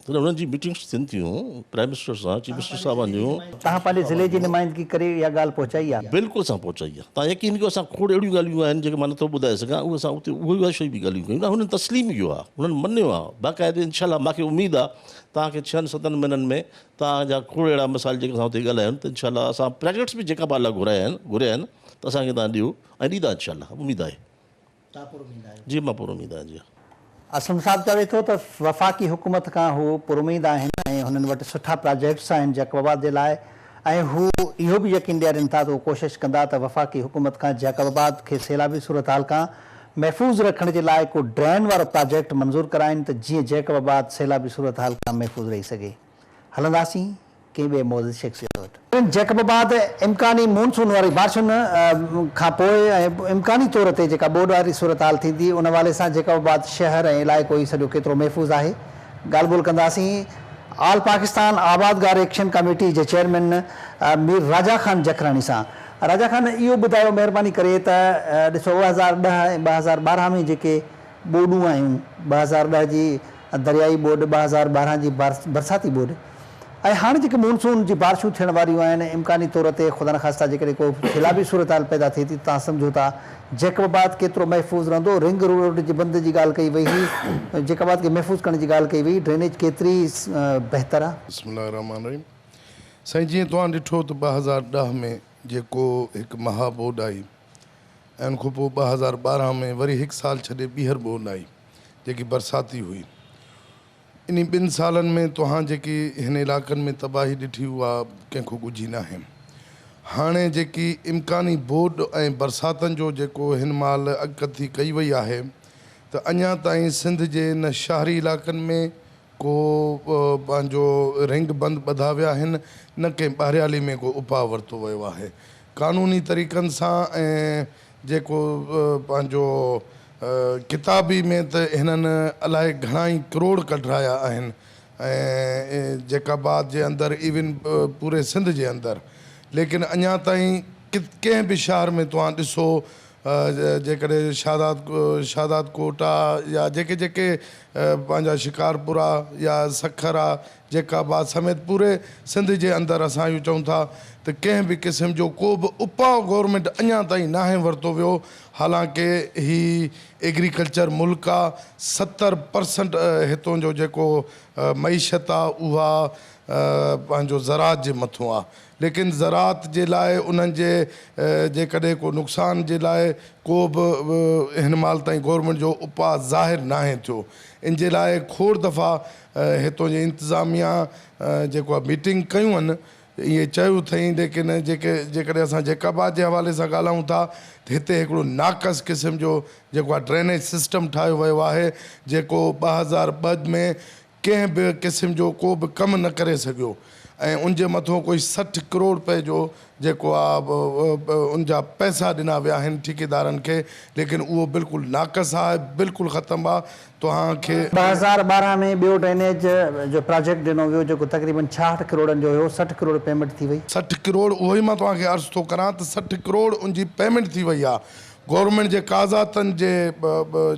तॾहिं उन्हनि जी मीटिंग्स थियनि थियूं प्राइम मिनिस्टर सां, चीफ मिनिस्टर साहब वञूं, तव्हां पंहिंजे ज़िले जी नुमाइंदगी करे इहा ॻाल्हि पहुचाई आहे? बिल्कुलु असां पहुचाई आहे। तव्हां यकीन कयो, असां खोड़ अहिड़ियूं ॻाल्हियूं आहिनि जेके मां नथो ॿुधाए सघां, उहे असां उते उहे शयूं बि ॻाल्हियूं कयूं। हुननि तस्लीम कयो आहे, हुननि मञियो आहे बाक़ाइदे। इनशाला मूंखे उमेदु आहे तव्हांखे 6-7 महीननि में तव्हांजा खोड़ अहिड़ा मसाइल जेके असां हुते ॻाल्हायूं त इनशाला असां प्रोजेक्ट्स बि जेका पाला घुराया आहिनि त असांखे तव्हां ॾियो ऐं ॾींदा इनशाला, उमेदु आहे। जी मां पूरो उमेदु आहे। जी असम साहब चवे थो त वफ़ाक़ी हुकूमत खां हू पुरुमीद आहिनि ऐं हुननि वटि सुठा प्रोजेक्ट्स आहिनि जैकबाबाद जे लाइ, ऐं हू इहो बि यकीन ॾियारीनि था त हू कोशिशि कंदा त वफ़ाक़ी हुकूमत खां जैकबाबाद खे सैलाबी सूरत हाल खां महफ़ूज़ रखण जे लाइ को ड्रेन वारो प्रोजेक्ट मंज़ूर कराइनि त जीअं जैकबाबाद सैलाबी सूरत हाल खां महफ़ूज़ रही सघे। हलंदासीं कंहिं ॿिए मौज़ शख़्सियत वटि। जैकबाबाद इम्कानी मानसून वारी बारिशुनि खां पोइ ऐं इम्कानी तौर ते जेका ॿोॾि वारी सूरत हाल थींदी उन हवाले सां जैकबाबाद शहर ऐं इलाइक़ो ई सॼो केतिरो महफ़ूज़ आहे, ॻाल्हि ॿोल कंदासीं। ऑल पाकिस्तान आबादगार एक्शन कमेटी जे चेयरमैन मीर राजा ख़ान जखरानी सां। राजा ख़ान, इहो ॿुधायो महिरबानी करे त ॾिसो 2010 ऐं 2012 में जेके ॿोॾूं आहियूं, 2010 जी दरियाई ॿोॾि, 2012 जी बरसाती ॿोॾि, ऐं हाणे जेके मानसून जी बारिशूं थियण वारियूं आहिनि, इम्कानी तौर ते ख़ुदा न ख़ास्ता जेकॾहिं को सैलाबी सूरत हाल पैदा थिए थी, तव्हां सम्झो था जैकबाबाद केतिरो महफ़ूज़ रहंदो। रिंग रोड जे बंदि जी ॻाल्हि कई वई हुई, जैकबाबाद खे महफ़ूज़ करण जी ॻाल्हि कई वई, ड्रेनेज केतिरी बहितर आहे? बिस्मिल्लाहिर्रहमानिर्रहीम। साईं, जीअं तव्हां ॾिठो त 2010 में जेको हिकु महा ॿोॾि आई ऐं उन खां पोइ 2012 में वरी हिकु साल छॾे ॿीहर ॿोॾि आई जेकी बरसाती हुई। इन 2 सालनि में तव्हां जेकी हिन इलाइक़नि में तबाही ॾिठी उहा कंहिंखो ॻुझी न आहे। हाणे जेकी इम्कानी ॿोॾि ऐं बरसातनि जो जेको हिन महिल अॻकथी कई वई आहे त अञा ताईं सिंध जे इन शहरी इलाइक़नि में को पंहिंजो रिंग बंदि ॿधा विया आहिनि, न कंहिं ॿाहिरियाली में को उपाउ वरितो वियो आहे। क़ानूनी तरीक़नि सां ऐं जेको पंहिंजो किताबी में त हिननि अलाए घणा ई करोड़ कढाया आहिनि ऐं जैकबाबाद जे अंदरि, इवन पूरे सिंध जे अंदरि, लेकिन अञा ताईं कंहिं बि शहर में तव्हां ॾिसो जेकॾहिं शादात कोट आहे या जेके जेके पंहिंजा शिकारपुरा या सखर आहे, जैकबाबाद समेत पूरे सिंध जे अंदरि असां इहो चऊं था त कंहिं बि क़िस्म जो को बि उपाउ गवर्नमेंट अञा ताईं नाहे वरितो वियो। हालांकि ही एग्रीकल्चर मुल्क आहे, 70% हितों जो जेको मईशत आहे उहा पंहिंजो ज़रात जे मथां आहे, लेकिन ज़रात जे लाइ उन्हनि जे जेकॾहिं को नुक़सान जे लाइ को बि हिन महिल ताईं गवर्नमेंट जो उपाउ ज़ाहिर नाहे थियो। इन जे लाइ खोड़ दफ़ा हितों जी इंतिज़ामिया जेको आहे मीटिंग कयूं आहिनि, इहे चयो अथई, लेकिन जेकॾहिं असां जैकबाबाद जे हवाले सां ॻाल्हायूं था त हिते हिकिड़ो नाक़स क़िस्म जो जेको आहे ड्रेनेज सिस्टम ठाहियो वियो आहे जेको 2002 में कंहिं बि क़िस्म जो को बि कमु न करे सघियो ऐं उन जे मथां कोई 60 करोड़ रुपए जो जेको आहे उन जा पैसा ॾिना विया आहिनि ठेकेदारनि खे, लेकिन उहो बिल्कुलु नाक़स आहे, बिल्कुलु ख़तमु आहे। तव्हांखे 2012 में ॿियो ड्रेनेज जो प्रोजेक्ट ॾिनो वियो जेको तक़रीबन 66 करोड़नि जो हुयो, 60 करोड़ पेमेंट थी वई। 60 करोड़, उहो ई मां तव्हांखे अर्ज़ु थो करां त 60 करोड़ उन जी पेमेंट थी वई आहे गवर्नमेंट जे काग़ज़ातनि जे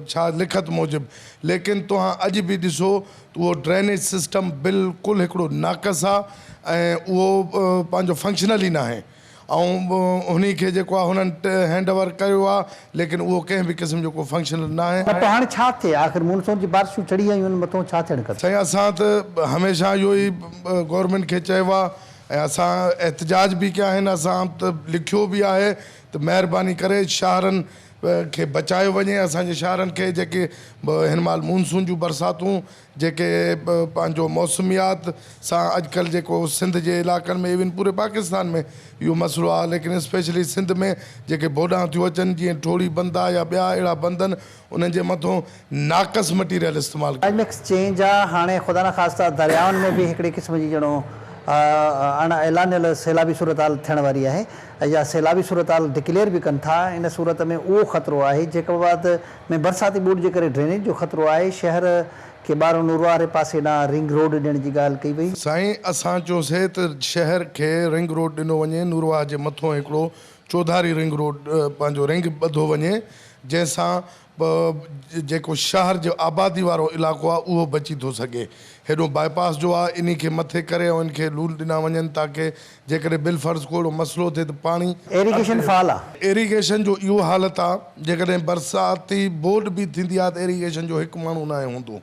छा लिखत मूजिबि, लेकिन तव्हां अॼु बि ॾिसो त उहो ड्रेनेज सिस्टम बिल्कुलु हिकिड़ो नाक़स आहे ऐं उहो पंहिंजो फंक्शनल ई न आहे ऐं उन खे जेको आहे हुननि हैंड ओवर कयो आहे, लेकिन उहो कंहिं बि क़िस्म जो को फंक्शनल न आहे। त हाणे छा थिए? आख़िर मानसून जी बारिशूं चढ़ी आयूं आहिनि, मथां छा थियणु खपे? साईं, असां त हमेशह इहो ई गवर्नमेंट खे चयो आहे ऐं असां एहतजाज बि कया आहिनि, असां त लिखियो बि आहे त महिरबानी करे शहरनि खे बचायो वञे। असांजे शहरनि खे जेके हिन महिल मानसून जूं बरसातूं जेके पंहिंजो मौसमियात सां अॼुकल्ह जेको सिंध जे इलाइक़नि में, इवन पूरे पाकिस्तान में इहो मसइलो आहे, लेकिन स्पेशली सिंध में जेके बोॾां थियूं अचनि जीअं ठोड़ी बंदि आहे या ॿिया अहिड़ा बंद आहिनि, उन्हनि जे मथां नाक़स मटीरियल इस्तेमालु क्लाइमेट चेंज आहे। हाणे ख़ुदा न ख़ास्ता दरियाउनि में बि हिकिड़े क़िस्म जी ॼणो अण ऐलानियल सैलाबी सूरत हाल थियण वारी आहे या सैलाबी सूरत हाल डिक्लेयर बि कनि था। इन सूरत में उहो ख़तरो आहे जैकबाबाद में बरसाती ॿोॾि जे करे ड्रेनेज जो ख़तरो आहे। शहर खे ॿाहिरों नूरवा वारे पासे ॾांहुं रिंग रोड ॾियण जी ॻाल्हि कई वई। साईं, असां चयोसीं त शहर खे रिंग रोड ॾिनो वञे, नूरवा जे मथां हिकिड़ो चौधारी रिंग रोड पंहिंजो रिंग ॿधो वञे, जंहिंसां जेको शहर जो आबादी वारो इलाइक़ो आहे उहो बची थो सघे। हेॾो बाईपास जो आहे इन खे मथे करे ऐं इनखे लूल ॾिना वञनि ताकी जेकॾहिं बिल फर्ज़ को अहिड़ो मसइलो थिए त पाणी एरीगेशन फाल आहे। एरीगेशन जो इहो हालत आहे, जेकॾहिं बरसाती बोर्ड बि थींदी आहे त एरीगेशन जो हिकु माण्हू न हूंदो,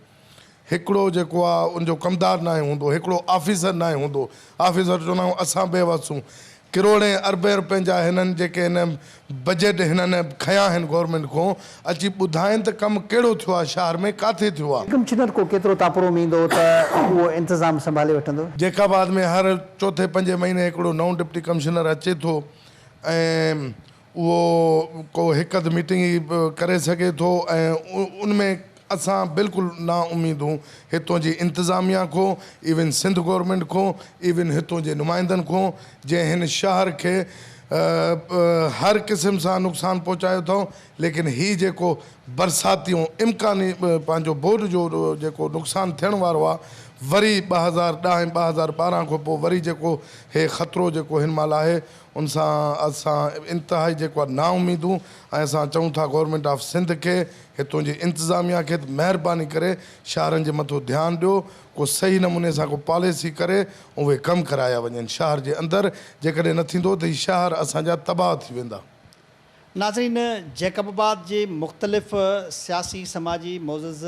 हिकिड़ो जेको आहे उनजो कमदार न हूंदो, हिकिड़ो ऑफिसर न हूंदो। ऑफिसर चवंदा आहियूं असां बेवसूं, करोड़े अरबे रुपयनि जा हिननि जेके हिन बजट हिननि खया आहिनि गवर्नमेंट खां, अची ॿुधाइनि त कमु कहिड़ो थियो आहे शहर में, काथे थियो आहे। कमिश्नर को केतिरो तापरो ईंदो त उहो इंतज़ाम संभाले वठंदो? जैकाबाद में हर चौथे पंजे महीने हिकिड़ो नओं डिप्टी कमिश्नर अचे थो ऐं उहो को हिकु अधु मीटिंग ई करे सघे थो ऐं उनमें असां बिल्कुलु ना उम्मीदूं हितों जी इंतज़ामिया खां, इवन सिंध गवर्नमेंट खां, इवन हितों जे नुमाइंदनि खां, जंहिं हिन शहर खे हर क़िस्म सां नुक़सानु पहुचायो अथऊं। लेकिन हीउ जेको बरसातियूं इम्कानी पंहिंजो बोर्ड जो जेको नुक़सानु थियण वारो आहे, वरी 2010 ऐं 2012 खां पोइ वरी जेको हे ख़तरो जेको हिन महिल आहे, उन सां असां इंतिहाई जेको आहे ना उम्मीदूं ऐं असां चऊं था गवर्नमेंट ऑफ सिंध खे, हितों जी इंतज़ामिया खे महिरबानी करे शहरनि जे मथां ध्यानु ॾियो, को सही नमूने सां को पॉलिसी करे उहे कमु कराया वञनि शहर जे अंदरि। जेकॾहिं न थींदो त हीउ शहर असांजा तबाह थी वेंदा। नाज़रीन, जैकबाबाद जे मुख़्तलिफ़ सियासी समाजी मोज़ज़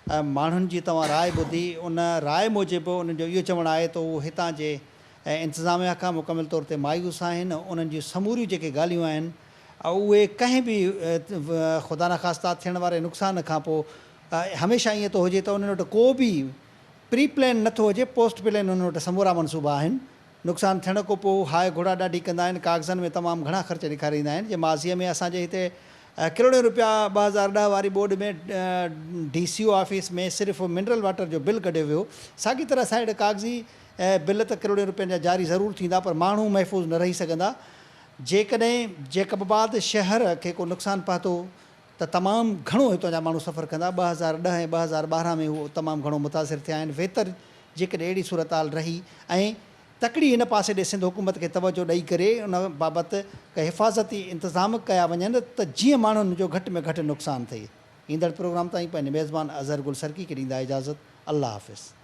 माण्हुनि जी तव्हां राय ॿुधी, उन राय मूजिबि उन्हनि जो इहो चवणु आहे त उहे हितां जे इंतिज़ामिया खां मुकमिल तौर ते मायूस आहिनि। उन्हनि जूं समूरियूं जेके ॻाल्हियूं आहिनि उहे कंहिं बि ख़ुदा न ख़ास्ता थियण वारे नुक़सान खां पोइ हमेशह ईअं थो हुजे त उन्हनि वटि को बि प्री प्लान नथो हुजे, पोस्ट प्लान उन्हनि वटि समूरा मनसूबा आहिनि। नुक़सानु थियण खां पोइ हाय घोड़ा ॾाढी कंदा आहिनि, कागज़नि में तमामु घणा ख़र्च ॾेखारींदा आहिनि। जे माज़ीअ में असांजे हिते करोड़े रुपया 2010 वारी बोर्ड में DCO ऑफिस में सिर्फ़ु मिनरल वाटर जो बिल कढियो वियो। साॻी तरह साइड कागज़ी बिल त करोड़े रुपयनि जा जारी ज़रूरु थींदा, पर माण्हू महफ़ूज़ न रही सघंदा। जेकॾहिं जैकबाबाद शहर खे को नुक़सानु पहुतो त तमामु घणो हितां जा माण्हू सफ़र कंदा। 2010 ऐं 2012 में उहो तमामु घणो मुतासिर थिया आहिनि। बहितर जेकॾहिं अहिड़ी सूरत हाल रही ऐं तकड़ी हिन पासे ॾे सिंध हुकूमत खे तवजो ॾेई करे उन बाबति कंहिं हिफ़ाज़ती इंतिज़ाम कया वञनि त जीअं माण्हुनि जो घटि में घटि नुक़सानु थिए। ईंदड़ प्रोग्राम ताईं पंहिंजे मेज़बान अज़हर गुल सरकी खे ॾींदा इजाज़त। अल्लाह हाफ़िज़।